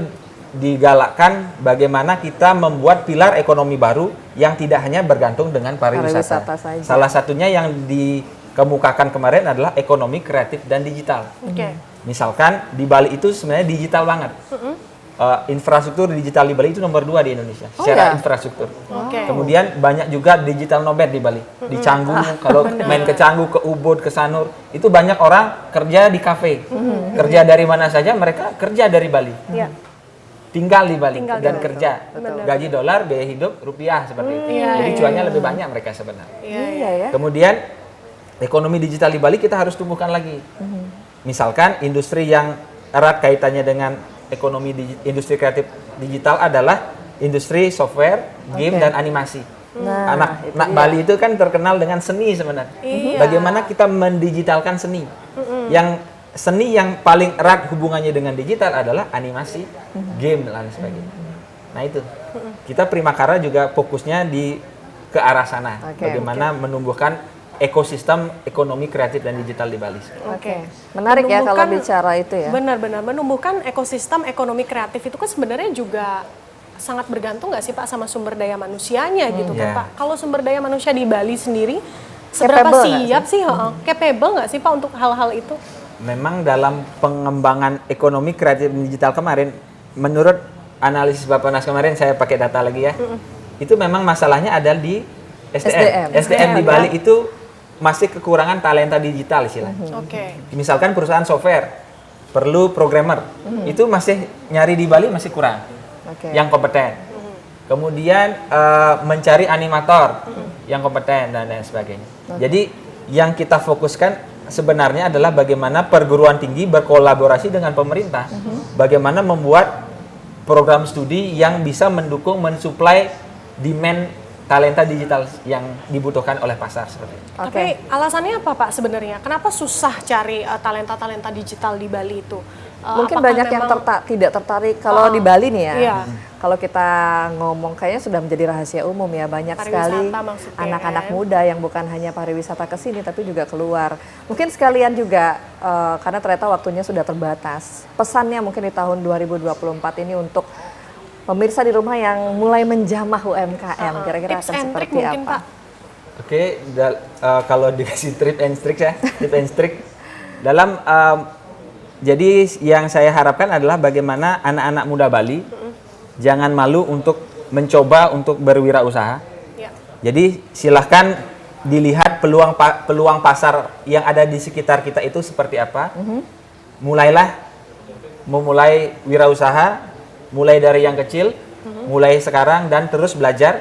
digalakkan bagaimana kita membuat pilar ekonomi baru yang tidak hanya bergantung dengan pariwisata. Salah satunya yang dikemukakan kemarin adalah ekonomi kreatif dan digital. Misalkan di Bali itu sebenarnya digital banget. Infrastruktur digital di Bali itu nomor 2 di Indonesia secara infrastruktur. Kemudian banyak juga digital nomad di Bali. Di Canggu, kalau main ke Canggu, ke Ubud, ke Sanur, itu banyak orang kerja di kafe. Kerja dari mana saja, mereka kerja dari Bali. Tinggal di Bali dan kerja. Gaji dolar, biaya hidup rupiah seperti itu. Jadi cuannya lebih banyak mereka sebenarnya. Kemudian ekonomi digital di Bali kita harus tumbuhkan lagi. Misalkan industri yang erat kaitannya dengan ekonomi industri kreatif digital adalah industri software, game dan animasi. Anak Bali itu kan terkenal dengan seni sebenarnya. Bagaimana kita mendigitalkan seni? Yang seni yang paling erat hubungannya dengan digital adalah animasi, game dan sebagainya. Nah itu kita Primakara juga fokusnya ke arah sana. Bagaimana menumbuhkan ekosistem ekonomi kreatif dan digital di Bali. Menarik ya kalau bicara itu ya. Benar-benar menumbuhkan ekosistem ekonomi kreatif itu kan sebenarnya juga sangat bergantung nggak sih Pak sama sumber daya manusianya gitu kan Pak. Kalau sumber daya manusia di Bali sendiri seberapa siap sih, capable nggak sih Pak untuk hal-hal itu? Memang dalam pengembangan ekonomi kreatif dan digital kemarin, menurut analisis Bappenas kemarin saya pakai data lagi ya, itu memang masalahnya ada di SDM di Bali itu masih kekurangan talenta digital istilahnya. Misalkan perusahaan software perlu programmer, itu masih nyari di Bali masih kurang yang kompeten. Kemudian mencari animator yang kompeten dan lain sebagainya. Jadi yang kita fokuskan sebenarnya adalah bagaimana perguruan tinggi berkolaborasi dengan pemerintah, bagaimana membuat program studi yang bisa mendukung mensuplai demand talenta digital yang dibutuhkan oleh pasar seperti itu. Tapi alasannya apa Pak sebenarnya? Kenapa susah cari talenta-talenta digital di Bali itu? Mungkin Apakah banyak yang memang- tidak tertarik kalau di Bali nih ya. Iya. Kalau kita ngomong kayaknya sudah menjadi rahasia umum ya, banyak sekali Pariwisata maksudnya, anak-anak kan? muda yang bukan hanya pariwisata ke sini tapi juga keluar. Mungkin sekalian juga karena ternyata waktunya sudah terbatas. Pesannya mungkin di tahun 2024 ini untuk pemirsa di rumah yang mulai menjamah UMKM, kira-kira tips akan and trick seperti mungkin, apa? Pak. Oke, kalau dikasih tip and trick dalam jadi yang saya harapkan adalah bagaimana anak-anak muda Bali jangan malu untuk mencoba untuk berwirausaha. Ya. Jadi silahkan dilihat peluang pasar yang ada di sekitar kita itu seperti apa. Memulai wirausaha, mulai dari yang kecil, mulai sekarang dan terus belajar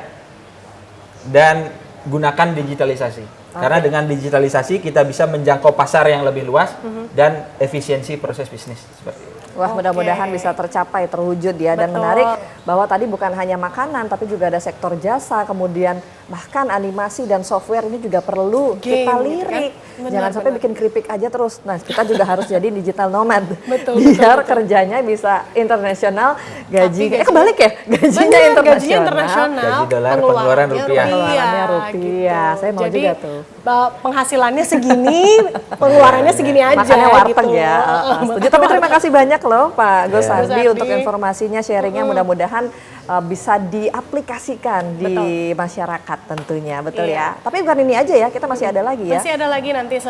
dan gunakan digitalisasi. Karena dengan digitalisasi kita bisa menjangkau pasar yang lebih luas dan efisiensi proses bisnis seperti itu. Wah, mudah-mudahan bisa tercapai, terwujud ya. Dan Betul. menarik bahwa tadi bukan hanya makanan, tapi juga ada sektor jasa, kemudian bahkan animasi dan software ini juga perlu Game, kita gitu lirik. kan? Benar, Jangan sampai benar. bikin keripik aja terus. Nah, kita juga harus jadi digital nomad. Betul, Biar betul. kerjanya bisa internasional, gajinya. gajinya- Kebalik ya? Gajinya Benar, internasional. gajinya internasional, Gaji dolar, pengeluaran pengeluarannya rupiah. Pengeluarannya rupiah. gitu. Saya mau Jadi, juga tuh. penghasilannya segini, pengeluarannya segini aja. Makanya warteg gitu. ya. Setuju. Tapi terima kasih banyak loh Pak Gosandi Gosandi. untuk informasinya, sharingnya. Mudah-mudahan bisa diaplikasikan di masyarakat tentunya, betul Iya. ya. Tapi bukan ini aja ya, kita masih ada lagi ya. Masih ada lagi nanti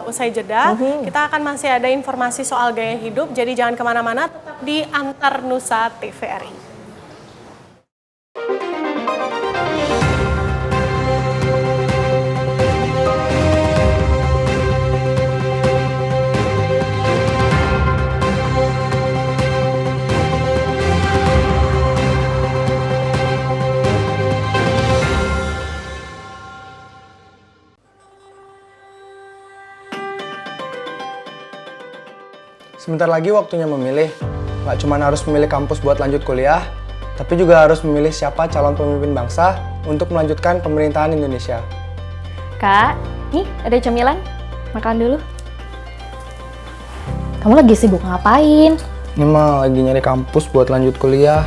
usai jeda, kita akan masih ada informasi soal gaya hidup, jadi jangan kemana-mana, tetap di Antar Nusa TVRI. Sebentar lagi waktunya memilih. Nggak cuma harus memilih kampus buat lanjut kuliah, tapi juga harus memilih siapa calon pemimpin bangsa untuk melanjutkan pemerintahan Indonesia. Kak, nih ada cemilan. Makan dulu. Kamu lagi sibuk ngapain? Ini mah lagi nyari kampus buat lanjut kuliah.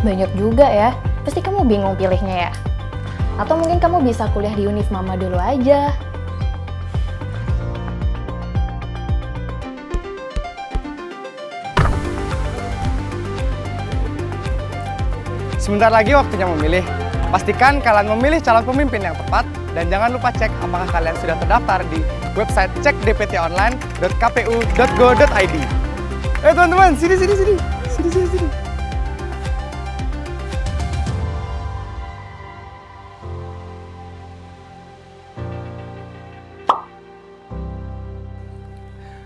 Banyak juga ya. Pasti kamu bingung pilihnya ya? Atau mungkin kamu bisa kuliah di Univ Mama dulu aja. Sebentar lagi waktunya memilih. Pastikan kalian memilih calon pemimpin yang tepat dan jangan lupa cek apakah kalian sudah terdaftar di website cekdptonline.kpu.go.id. Teman-teman, sini.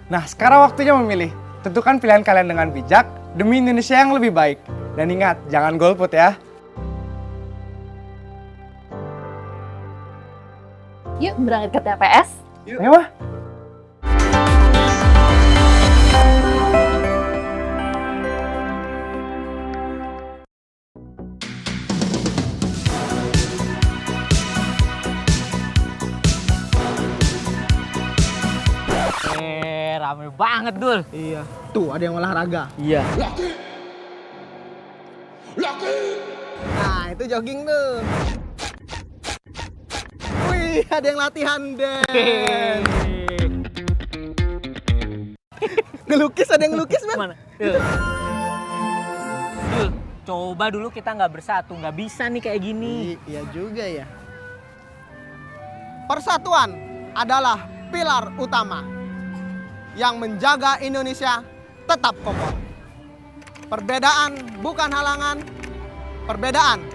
Nah, sekarang waktunya memilih. Tentukan pilihan kalian dengan bijak demi Indonesia yang lebih baik. Dan ingat, jangan golput ya. Yuk berangkat ke TPS. Ayo, Mah. Rame banget, Dul. Iya. Tuh, ada yang olahraga. Iya. Nah, itu jogging tuh. Wih, ada yang latihan dance. Ngelukis, ada yang ngelukis, Man. Mana? Dul, coba dulu kita nggak bersatu, nggak bisa nih kayak gini. Iya juga ya. Persatuan adalah pilar utama yang menjaga Indonesia tetap kokoh. Perbedaan bukan halangan, perbedaan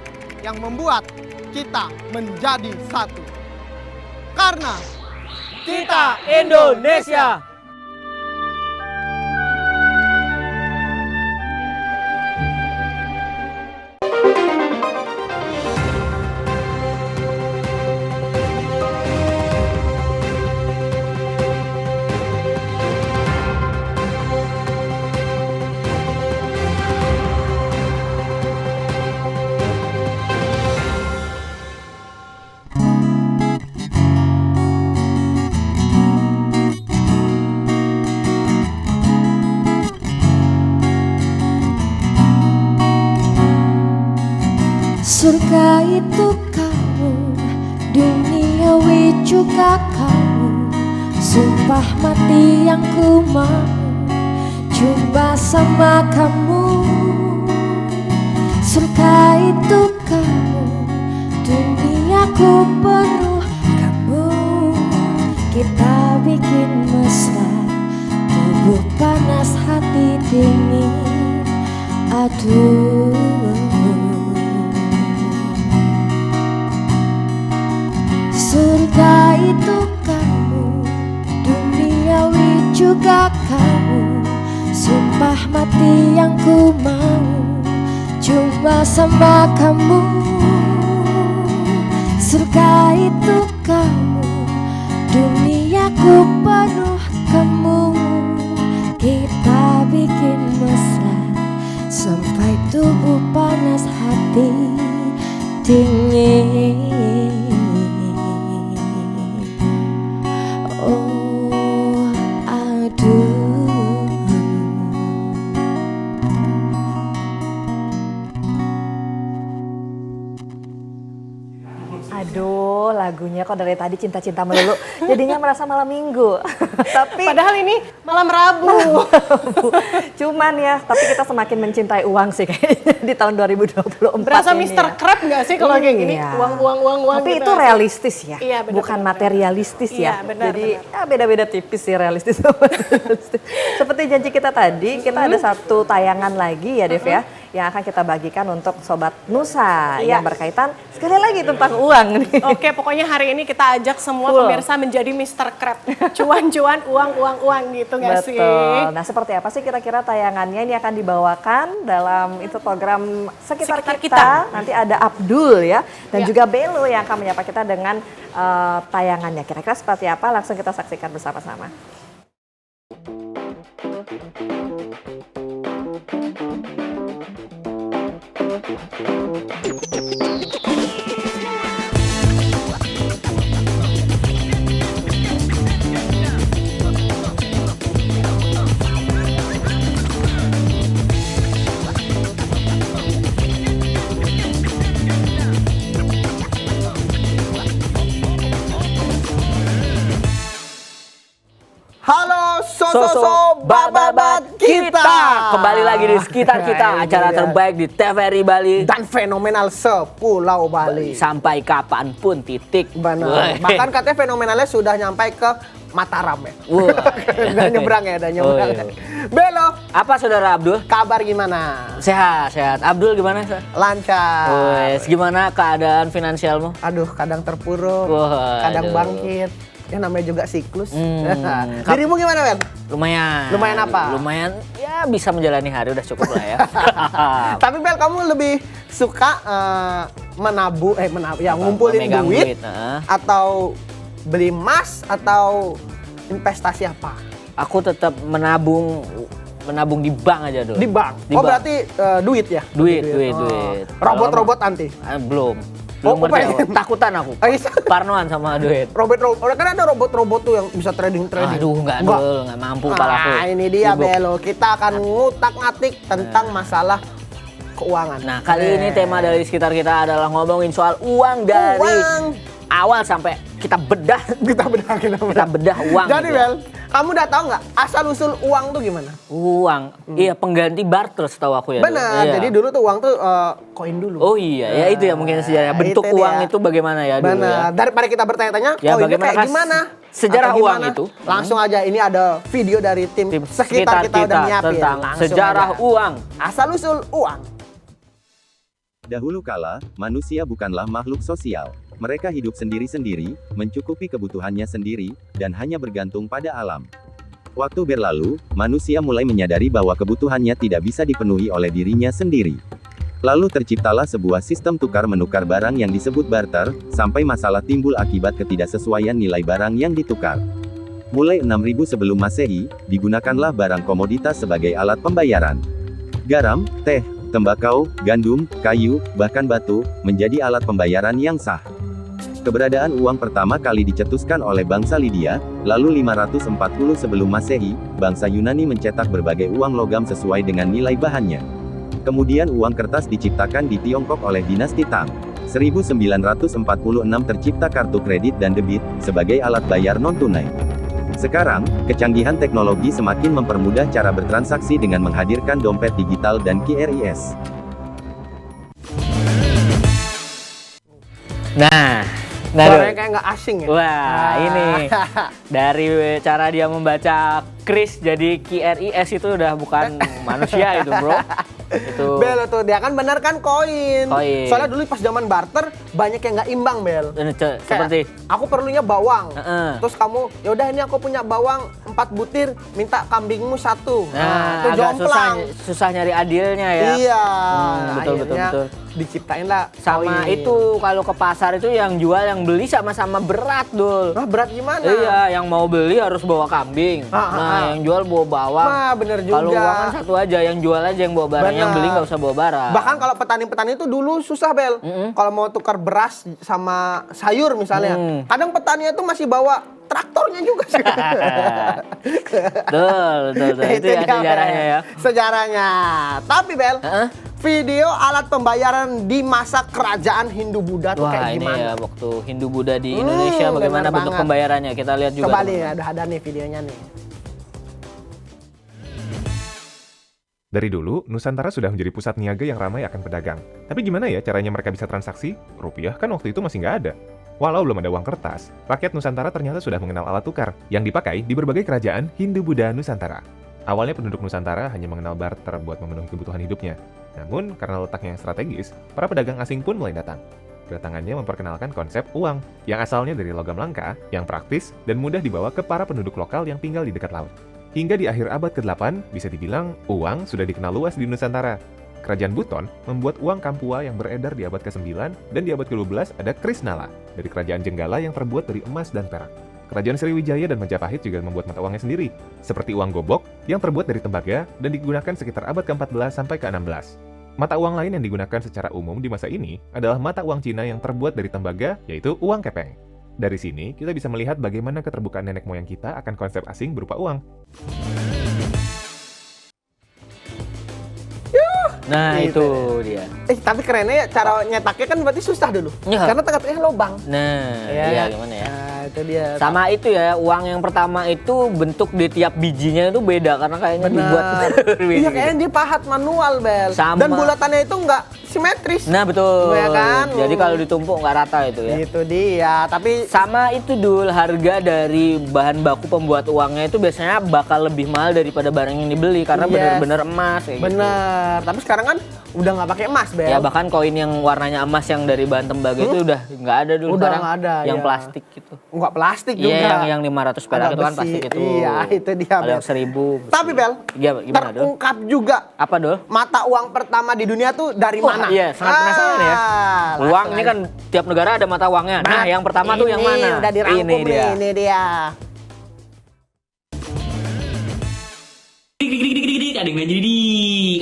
yang membuat kita menjadi satu. Karena Kita Indonesia. Surga itu kamu, duniawi juga kamu. Sumpah mati yang ku mau jumpa sama kamu. Surga itu kamu, duniaku penuh kamu. Kita bikin mesra, tubuh panas hati dingin. Aduh, surga itu kamu, duniawi juga kamu. Sumpah mati yang ku mau jumpa sama kamu. Surga itu kamu, duniaku penuh kamu. Kita bikin mesra sampai tubuh panas hati dingin. Oh aduh. Aduh, lagunya kok dari tadi cinta-cinta melulu. Jadinya merasa malam minggu. Tapi padahal ini malam Rabu. Cuman ya, tapi kita semakin mencintai uang sih kayaknya di tahun 2024 Berasa ini Mr. ya. Krab nggak sih kalau kayak gini? Iya. Uang. Tapi gitu itu aja. realistis ya, Iya, benar, bukan materialistis Iya, ya. benar, Jadi ya beda-beda tipis sih realistis sama materialistis. Seperti janji kita tadi, kita ada satu tayangan lagi ya Dev ya, yang akan kita bagikan untuk Sobat Nusa Iya. yang berkaitan sekali lagi tentang uang nih. Oke, pokoknya hari ini kita ajak semua Full. pemirsa menjadi Mr. Krab. Cuan-cuan, uang gitu nggak sih? Betul. Nah, seperti apa sih kira-kira tayangannya ini akan dibawakan dalam itu program Sekitar kita. Nanti ada Abdul ya dan Ya. juga Belo yang akan menyapa kita dengan tayangannya. Kira-kira seperti apa? Langsung kita saksikan bersama-sama. Halo babat kita. Kembali lagi di Sekitar Kita, acara terbaik di TVRI Bali dan fenomenal sepulau Bali. Sampai kapanpun titik. Benar. Bahkan katanya fenomenalnya sudah nyampai ke Mataram ya. Udah nyebrang ya, udah nyebrang. iya. Belo, Apa saudara Abdul? kabar gimana? Sehat. Abdul gimana? Lancar. Wes, gimana keadaan finansialmu? Aduh, kadang terpuruk, Wah, kadang aduh. bangkit. Ya namanya juga siklus. Dirimu gimana, Ben? Lumayan. Lumayan apa? Lumayan, ya bisa menjalani hari udah cukup lah ya. Tapi Bel, kamu lebih suka ngumpulin Megang duit, nah. atau beli emas atau investasi apa? Aku tetap menabung di bank aja dulu. Di bank. Di Oh bank. berarti duit ya? Duit. Robot-robot anti? Belum Oh, ngerti pengen. aku. Takutan aku. Parnoan sama duit. Robot-robot. Kan ada robot-robot tuh yang bisa trading. Aduh, nggak mampu palaku. Nah, ini dia Sibuk. Belo. Kita akan ngutak-ngatik tentang masalah keuangan. Nah, kali ini tema dari Sekitar Kita adalah ngomongin soal uang dari awal sampai kita bedah. Kita bedah uang. Jadi gitu. Bel, kamu udah tahu nggak asal-usul uang tuh gimana? Uang, iya pengganti barter setahu aku ya. Benar, Iya. jadi dulu tuh uang tuh koin dulu. Oh iya, ya itu ya mungkin sejarah. Bentuk itu uang dia. itu bagaimana ya dulu ya. Benar, daripada kita bertanya-tanya, Ya, koinnya bagaimana kayak gimana? sejarah Atau uang gimana? itu? Langsung aja, ini ada video dari tim Sekitar kita udah nyiapin. tentang Langsung sejarah aja. uang. Asal-usul uang. Dahulu kala, manusia bukanlah makhluk sosial. Mereka hidup sendiri-sendiri, mencukupi kebutuhannya sendiri, dan hanya bergantung pada alam. Waktu berlalu, manusia mulai menyadari bahwa kebutuhannya tidak bisa dipenuhi oleh dirinya sendiri. Lalu terciptalah sebuah sistem tukar-menukar barang yang disebut barter, sampai masalah timbul akibat ketidaksesuaian nilai barang yang ditukar. Mulai 6000 sebelum Masehi, digunakanlah barang komoditas sebagai alat pembayaran. Garam, teh, tembakau, gandum, kayu, bahkan batu, menjadi alat pembayaran yang sah. Keberadaan uang pertama kali dicetuskan oleh bangsa Lydia, lalu 540 sebelum Masehi, bangsa Yunani mencetak berbagai uang logam sesuai dengan nilai bahannya. Kemudian uang kertas diciptakan di Tiongkok oleh dinasti Tang. 1946 tercipta kartu kredit dan debit, sebagai alat bayar non-tunai. Sekarang, kecanggihan teknologi semakin mempermudah cara bertransaksi dengan menghadirkan dompet digital dan QRIS. Nah, Suaranya kayak nggak asing ya. Wah, ini dari cara dia membaca kris jadi QRIS itu udah bukan manusia itu, bro. Itu Bel tuh dia kan bener kan koin. Koin. Soalnya dulu pas zaman barter banyak yang nggak imbang, Bel. seperti aku perlunya bawang. Terus kamu, yaudah ini aku punya bawang 4 butir, minta kambingmu 1. Nah, itu agak jomplang. susah nyari adilnya ya. Iya. Betul. Diciptain lah Sama koin. itu kalau ke pasar itu yang jual yang beli sama-sama berat, Dul. Nah, berat gimana? Iya, yang mau beli harus bawa kambing. Yang jual bawa bawang. Nah, bener juga. Kalau uang kan satu aja, yang jual aja yang bawa barang, yang beli nggak usah bawa barang. Bahkan kalau petani-petani itu dulu susah, Bel. Kalau mau tukar beras sama sayur misalnya, kadang petani itu masih bawa traktornya juga sih. Betul. Itu ya dia, sejarahnya ya. Sejarahnya. Tapi Bel, video alat pembayaran di masa kerajaan Hindu-Buddha tuh kayak ini gimana? ya waktu Hindu-Buddha di Indonesia bagaimana bener bentuk banget. pembayarannya. Kita lihat juga. Coba nih, ada nih videonya nih. Dari dulu, Nusantara sudah menjadi pusat niaga yang ramai akan pedagang. Tapi gimana ya caranya mereka bisa transaksi? Rupiah kan waktu itu masih nggak ada. Walau belum ada uang kertas, rakyat Nusantara ternyata sudah mengenal alat tukar yang dipakai di berbagai kerajaan Hindu-Buddha Nusantara. Awalnya penduduk Nusantara hanya mengenal barter buat memenuhi kebutuhan hidupnya. Namun, karena letaknya yang strategis, para pedagang asing pun mulai datang. Kedatangannya memperkenalkan konsep uang, yang asalnya dari logam langka, yang praktis, dan mudah dibawa ke para penduduk lokal yang tinggal di dekat laut. Hingga di akhir abad ke-8, bisa dibilang uang sudah dikenal luas di Nusantara. Kerajaan Buton membuat uang Kampua yang beredar di abad ke-9, dan di abad ke-12 ada Krisnala, dari kerajaan Jenggala yang terbuat dari emas dan perak. Kerajaan Sriwijaya dan Majapahit juga membuat mata uangnya sendiri, seperti uang gobok yang terbuat dari tembaga dan digunakan sekitar abad ke-14 sampai ke-16. Mata uang lain yang digunakan secara umum di masa ini adalah mata uang Cina yang terbuat dari tembaga, yaitu uang kepeng. Dari sini, kita bisa melihat bagaimana keterbukaan nenek moyang kita akan konsep asing berupa uang. Nah, Gitu. itu dia. Tapi kerennya cara nyetaknya kan berarti susah dulu. Ya. Karena tengah-tengahnya lobang. Nah, iya gimana ya? Nah, itu dia. Sama itu ya, uang yang pertama itu bentuk di tiap bijinya itu beda karena kayaknya dibuat Iya, kayaknya dia pahat manual, Bel. Sama. Dan bulatannya itu nggak simetris. Nah, betul. Ya kan? Jadi kalau ditumpuk nggak rata itu ya. Itu dia, tapi sama itu Dul, harga dari bahan baku pembuat uangnya itu biasanya bakal lebih mahal daripada barang yang dibeli karena bener-bener emas kayak gitu. Bener. Tapi sekarang kan udah nggak pakai emas, Bel. Ya bahkan koin yang warnanya emas yang dari bahan tembaga itu udah nggak ada dulu Udah sekarang. nggak ada, Yang ya. plastik gitu. Nggak plastik juga. Iya, yang 500 perak Agak itu kan besi. plastik itu. Iya, itu dia, Kalau Bel. yang 1000. Tapi Bel, Gimana Dul? terungkap juga Apa Dul? mata uang pertama di dunia tuh dari mana? Iya, sangat penasaran ya. Uang langsung ini kan tiap negara ada mata uangnya. Nah, yang pertama tuh yang mana? Udah dirangkum nih, ini dia. Ada yang jadi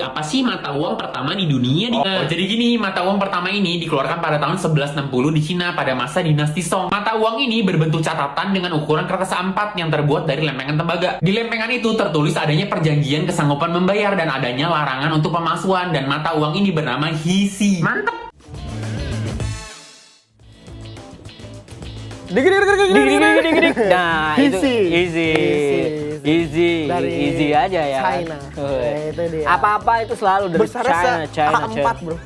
apa sih mata uang pertama di dunia? Jadi gini, mata uang pertama ini dikeluarkan pada tahun 1160 di Cina pada masa dinasti Song. Mata uang ini berbentuk catatan dengan ukuran kertas A4 yang terbuat dari lempengan tembaga. Di lempengan itu tertulis adanya perjanjian kesanggupan membayar dan adanya larangan untuk pemalsuan, dan mata uang ini bernama Hisi. Mantap! Nah, itu easy aja ya. China. Itu dia. Apa-apa itu selalu dari Besarnya China. A4, Bro.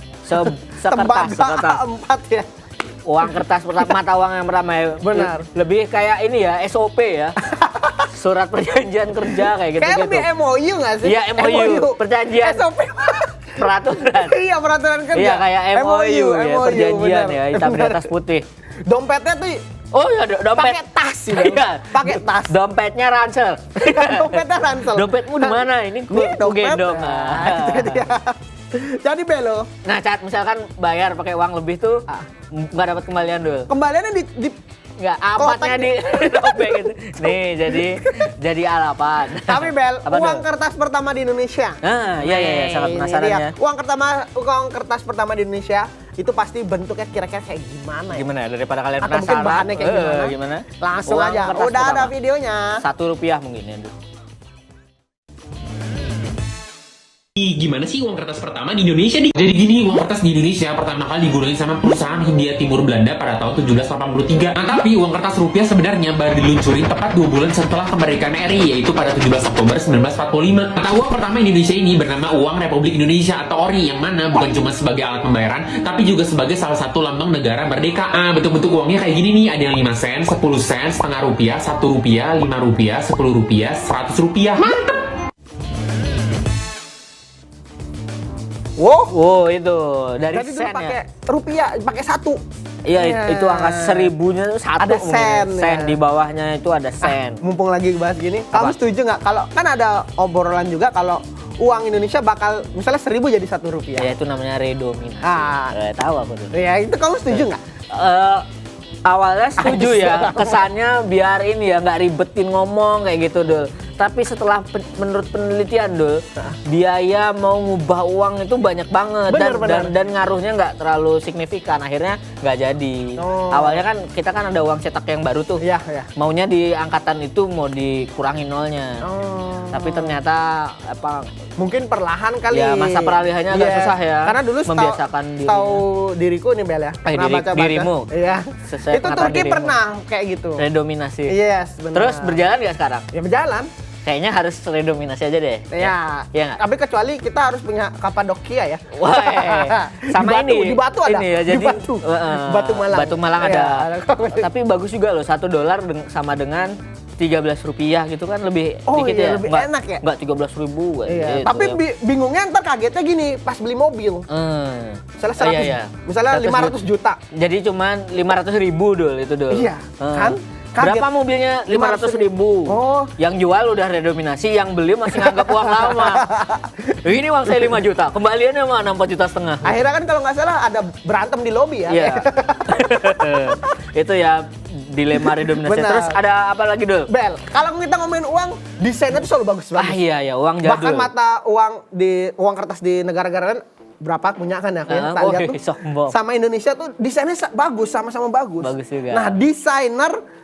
Sekertas. A4 ya. Uang kertas pertama, mata uang yang pertama ya. Benar. Lebih kayak ini ya, SOP ya. Surat perjanjian kerja kayak gitu. Kayak lebih MOU nggak sih? Iya, MOU. Perjanjian. SOP. Peraturan. Iya, peraturan kerja. Iya, kayak MOU ya, perjanjian benar. ya, hitam di atas putih. Dompetnya tuh Oh iya, dompet. pakai tas sih, Iya. pakai tas. Dompetnya ransel. Dompetnya ransel. Dompetmu di mana? Ini gue gendong. Itu dia. Jadi Belo. Nah, misalkan bayar pakai uang lebih tuh nggak dapat kembalian dulu. Kembaliannya di nggak amatnya di dompet gitu. Nih, jadi alapan. Tapi Bel, Apa uang tuh? kertas pertama di Indonesia. Nah, iya, sangat Ini penasaran dia. ya. Uang kertas pertama di Indonesia itu pasti bentuknya kira-kira kayak gimana ya? Gimana ya, daripada kalian Atau mungkin penasaran? bahannya kayak gimana? Langsung Uang aja. kertas Udah ada pertama. videonya. Rp1 mungkin ya. Gimana sih uang kertas pertama di Indonesia? Jadi gini, uang kertas di Indonesia pertama kali digunakan sama perusahaan Hindia Timur Belanda pada tahun 1783. Nah, tapi uang kertas rupiah sebenarnya baru diluncurin tepat 2 bulan setelah kemerdekaan RI, yaitu pada 17 Oktober 1945. Nah, uang pertama Indonesia ini bernama Uang Republik Indonesia atau ORI, yang mana bukan cuma sebagai alat pembayaran, tapi juga sebagai salah satu lambang negara merdeka. Nah, bentuk-bentuk uangnya kayak gini nih, ada yang 5 sen, 10 sen, setengah rupiah, 1 rupiah, 5 rupiah, 10 rupiah, 100 rupiah. Mantap! Wow, itu dari Jadi dulu sen pakai ya. rupiah, pakai 1. Iya, itu angka 1000-nya itu 1 Ada mungkin. sen, Sen ya. di bawahnya itu ada sen. Mumpung lagi bahas gini, kamu setuju nggak kalau kan ada obrolan juga kalau uang Indonesia bakal misalnya 1000 jadi 1 rupiah? Ya itu namanya redominasi. Tahu aku tuh. Ya itu kamu setuju nggak? Awalnya setuju ya, kesannya biar ini ya nggak ribetin ngomong kayak gitu Dul. Tapi setelah menurut penelitian Dul, biaya mau ngubah uang itu banyak banget. Dan ngaruhnya nggak terlalu signifikan, akhirnya nggak jadi. Awalnya kan kita kan ada uang cetak yang baru tuh, maunya di angkatan itu mau dikurangin nolnya. Tapi ternyata apa? Mungkin perlahan kali. Ya masa peralihannya agak susah ya. Karena dulu membiasakan tahu diriku nih Bel ya. Pernah baca-baca. Dirimu. Iya. Itu Turki dirimu. pernah kayak gitu. Redominasi. Yes, benar. Terus berjalan nggak sekarang? Ya berjalan. Kayaknya harus redominasi aja deh. Iya. Iya nggak? Tapi kecuali kita harus punya Kapadokia ya. Wah, sama di Batu ada. Ini ya, jadi di Batu. Batu Malang. Batu Malang ada. Iya, Tapi bagus juga loh, $1 sama dengan 13 rupiah gitu kan lebih dikit iya, ya. lebih Nggak, enak ya. Nggak 13.000. Iya. Gitu Tapi ya. bingungnya ntar kagetnya gini pas beli mobil. Misalnya 100, Iya. misalnya 500 juta. Jadi cuman 500.000 Dul itu Dul. Iya, kan? Kaget. Berapa mobilnya? 500.000. Yang jual udah redominasi, yang beli masih nganggap uang lama. Ini uang saya 5 juta, kembaliannya mana 4,5 juta. Akhirnya kan kalau nggak salah ada berantem di lobi ya. Iya. Itu ya dilema redominasi. Benar. Terus ada apa lagi Dul? Bel, kalau kita ngomongin uang, desainnya tuh selalu bagus-bagus. Iya, uang jadul. Bahkan mata uang kertas di negara-negara lain berapa punya kan ya? Tak lihat tuh. Sama Indonesia tuh desainnya bagus, sama-sama bagus. Bagus juga. Nah, desainer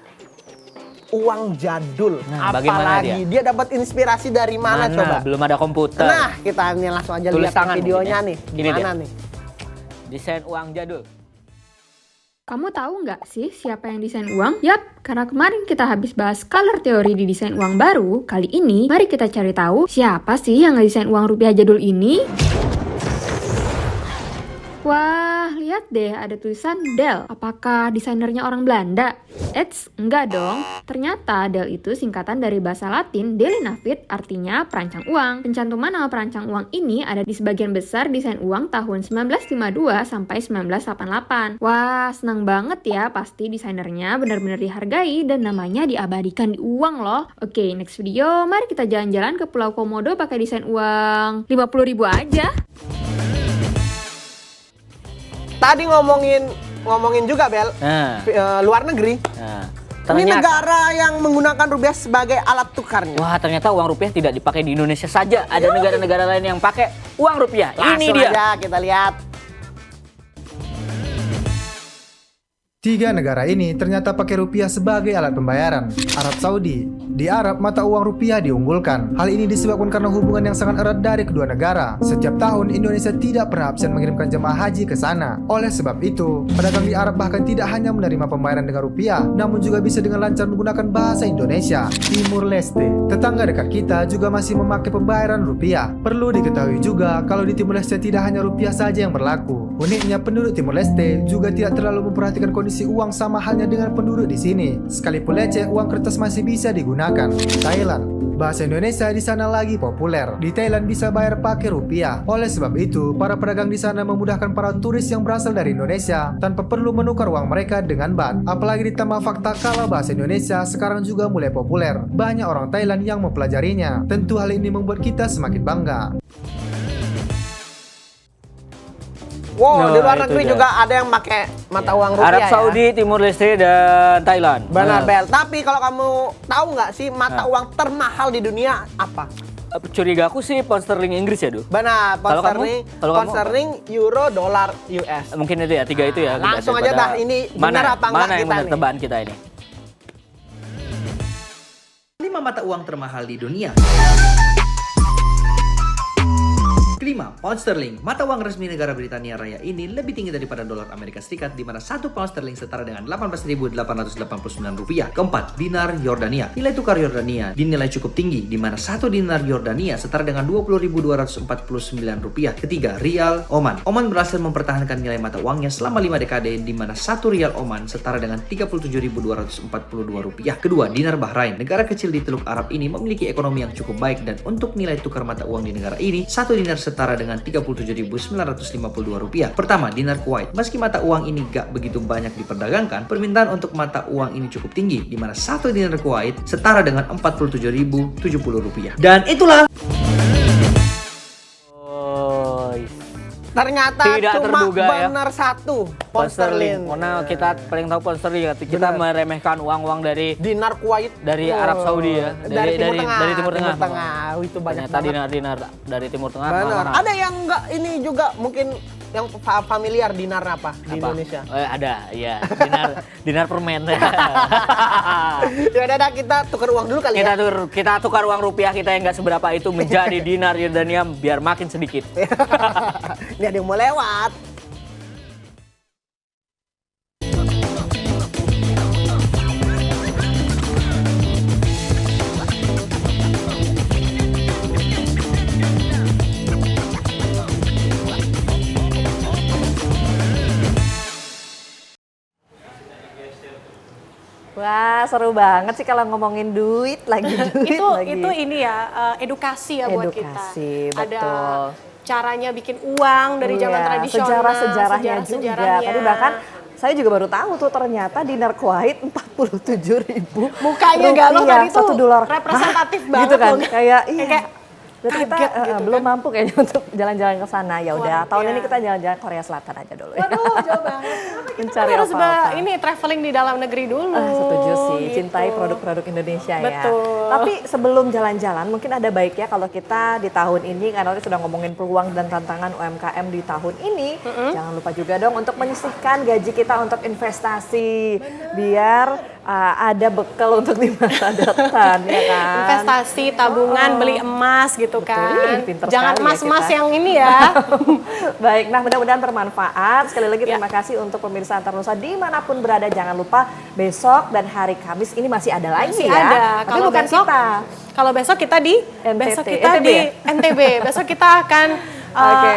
uang jadul. Nah, bagaimana apalagi dia dapat inspirasi dari mana coba? Belum ada komputer. Nah, kita nih langsung aja Tulis lihat tangan videonya mungkin ya. nih. Gimana nih? Desain uang jadul. Kamu tahu nggak sih siapa yang desain uang? Yap, karena kemarin kita habis bahas color teori di desain uang baru, kali ini mari kita cari tahu siapa sih yang ngedesain uang rupiah jadul ini? Wah, lihat deh ada tulisan Del. Apakah desainernya orang Belanda? Eits, enggak dong. Ternyata Del itu singkatan dari bahasa Latin Delinavit, artinya perancang uang. Pencantuman nama perancang uang ini ada di sebagian besar desain uang tahun 1952 sampai 1988. Wah, senang banget ya. Pasti desainernya benar-benar dihargai dan namanya diabadikan di uang loh. Oke, next video, mari kita jalan-jalan ke Pulau Komodo pakai desain uang 50.000 aja. Tadi ngomongin juga Bel, luar negeri. Ini negara yang menggunakan rupiah sebagai alat tukarnya. Wah, ternyata uang rupiah tidak dipakai di Indonesia saja. Ada negara-negara lain yang pakai uang rupiah. Langsung Ini dia. aja kita lihat. 3 negara ini ternyata pakai rupiah sebagai alat pembayaran. Arab Saudi. Di Arab, mata uang rupiah diunggulkan. Hal ini disebabkan karena hubungan yang sangat erat dari kedua negara. Setiap tahun, Indonesia tidak pernah absen mengirimkan jemaah haji ke sana. Oleh sebab itu, pedagang di Arab bahkan tidak hanya menerima pembayaran dengan rupiah, namun juga bisa dengan lancar menggunakan bahasa Indonesia. Timur Leste. Tetangga dekat kita juga masih memakai pembayaran rupiah. Perlu diketahui juga, kalau di Timur Leste tidak hanya rupiah saja yang berlaku. Uniknya, penduduk Timur Leste juga tidak terlalu memperhatikan kondisi uang sama halnya dengan penduduk di sini. Sekalipun leceh, uang kertas masih bisa digunakan. Thailand. Bahasa Indonesia di sana lagi populer. Di Thailand bisa bayar pakai rupiah. Oleh sebab itu, para pedagang di sana memudahkan para turis yang berasal dari Indonesia tanpa perlu menukar uang mereka dengan baht. Apalagi ditambah fakta kalau bahasa Indonesia sekarang juga mulai populer. Banyak orang Thailand yang mempelajarinya. Tentu hal ini membuat kita semakin bangga. Wow, di luar negeri juga ada yang pakai mata uang rupiah. Arab Saudi, Timur Leste, dan Thailand. Benar, Bel. Tapi kalau kamu tahu nggak sih mata uang termahal di dunia apa? Curiga aku sih pound sterling Inggris ya, Du? Benar, pound sterling, euro, dolar US. Mungkin itu ya, 3 itu ya. Langsung aja dah, ini benar apa enggak mana yang kita benar nih? tebaan kita ini? 5 mata uang termahal di dunia. Kelima, pound sterling. Mata uang resmi negara Britania Raya ini lebih tinggi daripada dolar Amerika Serikat di mana 1 pound sterling setara dengan 18.889 rupiah. Keempat, dinar Yordania. Nilai tukar Yordania dinilai cukup tinggi di mana 1 dinar Yordania setara dengan 20.249 rupiah. Ketiga, rial Oman. Oman berhasil mempertahankan nilai mata uangnya selama 5 dekade di mana 1 rial Oman setara dengan 37.242 rupiah. Kedua, dinar Bahrain. Negara kecil di Teluk Arab ini memiliki ekonomi yang cukup baik dan untuk nilai tukar mata uang di negara ini, 1 dinar setara dengan 37.952 rupiah. Pertama, dinar Kuwait. Meski mata uang ini gak begitu banyak diperdagangkan, permintaan untuk mata uang ini cukup tinggi di mana 1 dinar Kuwait setara dengan 47.070 rupiah. Dan itulah Ternyata Tidak cuma terduga ya. benar satu pound sterling. Karena kita paling tahu pound sterling, kita meremehkan uang-uang dari dinar Kuwait, dari Arab Saudi ya, dari Timur Tengah. Itu banyak Ternyata banget. dinar dari Timur Tengah. Benar. mahal. Ada yang enggak ini juga mungkin yang familiar dinar apa di Indonesia? Ada, ya. Dinar permen. Ya udah kita tukar uang dulu kali ya. Kita tukar uang rupiah kita yang nggak seberapa itu menjadi dinar Yordania biar makin sedikit. Ini ada yang mau lewat. Wah, seru banget sih kalau ngomongin duit lagi. Itu ini ya, edukasi ya buat kita. Edukasi, betul. Ada caranya bikin uang dari zaman tradisional, sejarahnya juga. Tadi bahkan saya juga baru tahu tuh ternyata dinar Kuwait 47.000. Mukanya Galuh tadi tuh $1. representatif Hah? banget gitu kan? loh. Kayak iya. Kayak berarti kita gitu belum kan. mampu kayaknya untuk jalan-jalan ke sana. Ya udah, tahun iya. ini kita jalan-jalan Korea Selatan aja dulu ya. Waduh, jauh banget. Mencari Harus apa-apa. ini traveling di dalam negeri dulu. Setuju sih, gitu. cintai produk-produk Indonesia ya. Betul. Tapi sebelum jalan-jalan, mungkin ada baiknya kalau kita di tahun ini, karena kita sudah ngomongin peluang dan tantangan UMKM di tahun ini, jangan lupa juga dong untuk menyisihkan gaji kita untuk investasi. Biar ada bekal untuk di masa depan, ya kan? Investasi, tabungan, beli emas gitu kan. Pinter Jangan sekali ya emas-emas kita. yang ini ya. Baik, nah mudah-mudahan bermanfaat. Sekali lagi terima kasih untuk pemirsa Antar Nusa dimanapun berada. Jangan lupa besok dan hari Kamis ini masih ada lagi Masih ya. ada. Tapi Kalau bukan besok, kita. Kalau besok kita di NTB ya? NTB. Besok kita akan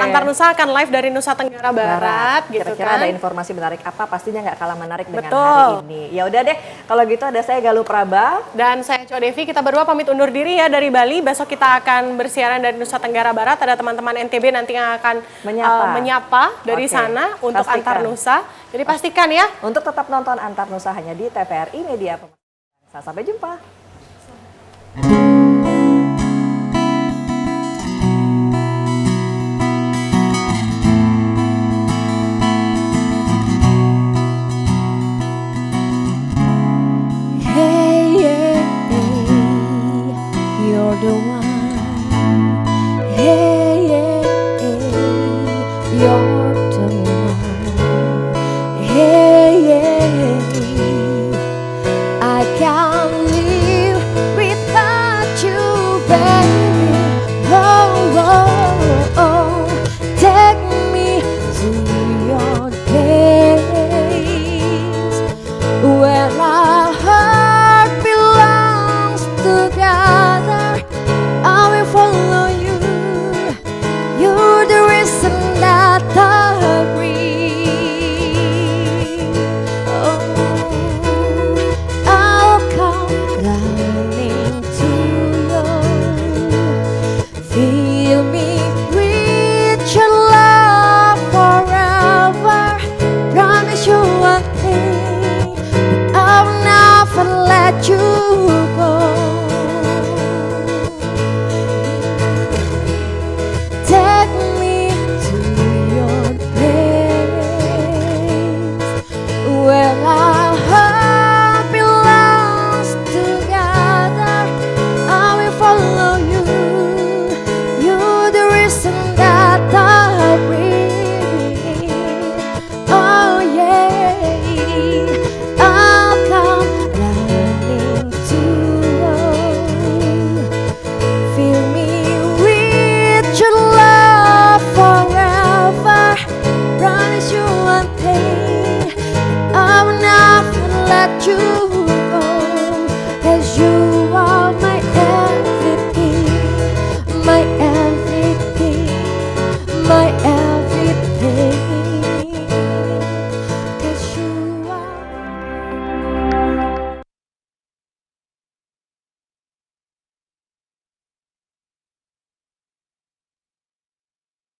Antar Nusa akan live dari Nusa Tenggara Barat gitu Kira-kira kan. ada informasi menarik apa? Pastinya nggak kalah menarik dengan Betul. hari ini. Ya udah deh, kalau gitu ada saya Galuh Praba dan saya Cho Devi. Kita berdua pamit undur diri ya dari Bali. Besok kita akan bersiaran dari Nusa Tenggara Barat. Ada teman-teman NTB nanti yang akan menyapa dari sana untuk pastikan. Antar Nusa. Jadi pastikan ya. Untuk tetap nonton Antar Nusa hanya di TVRI Media Pemerintah. Sampai jumpa.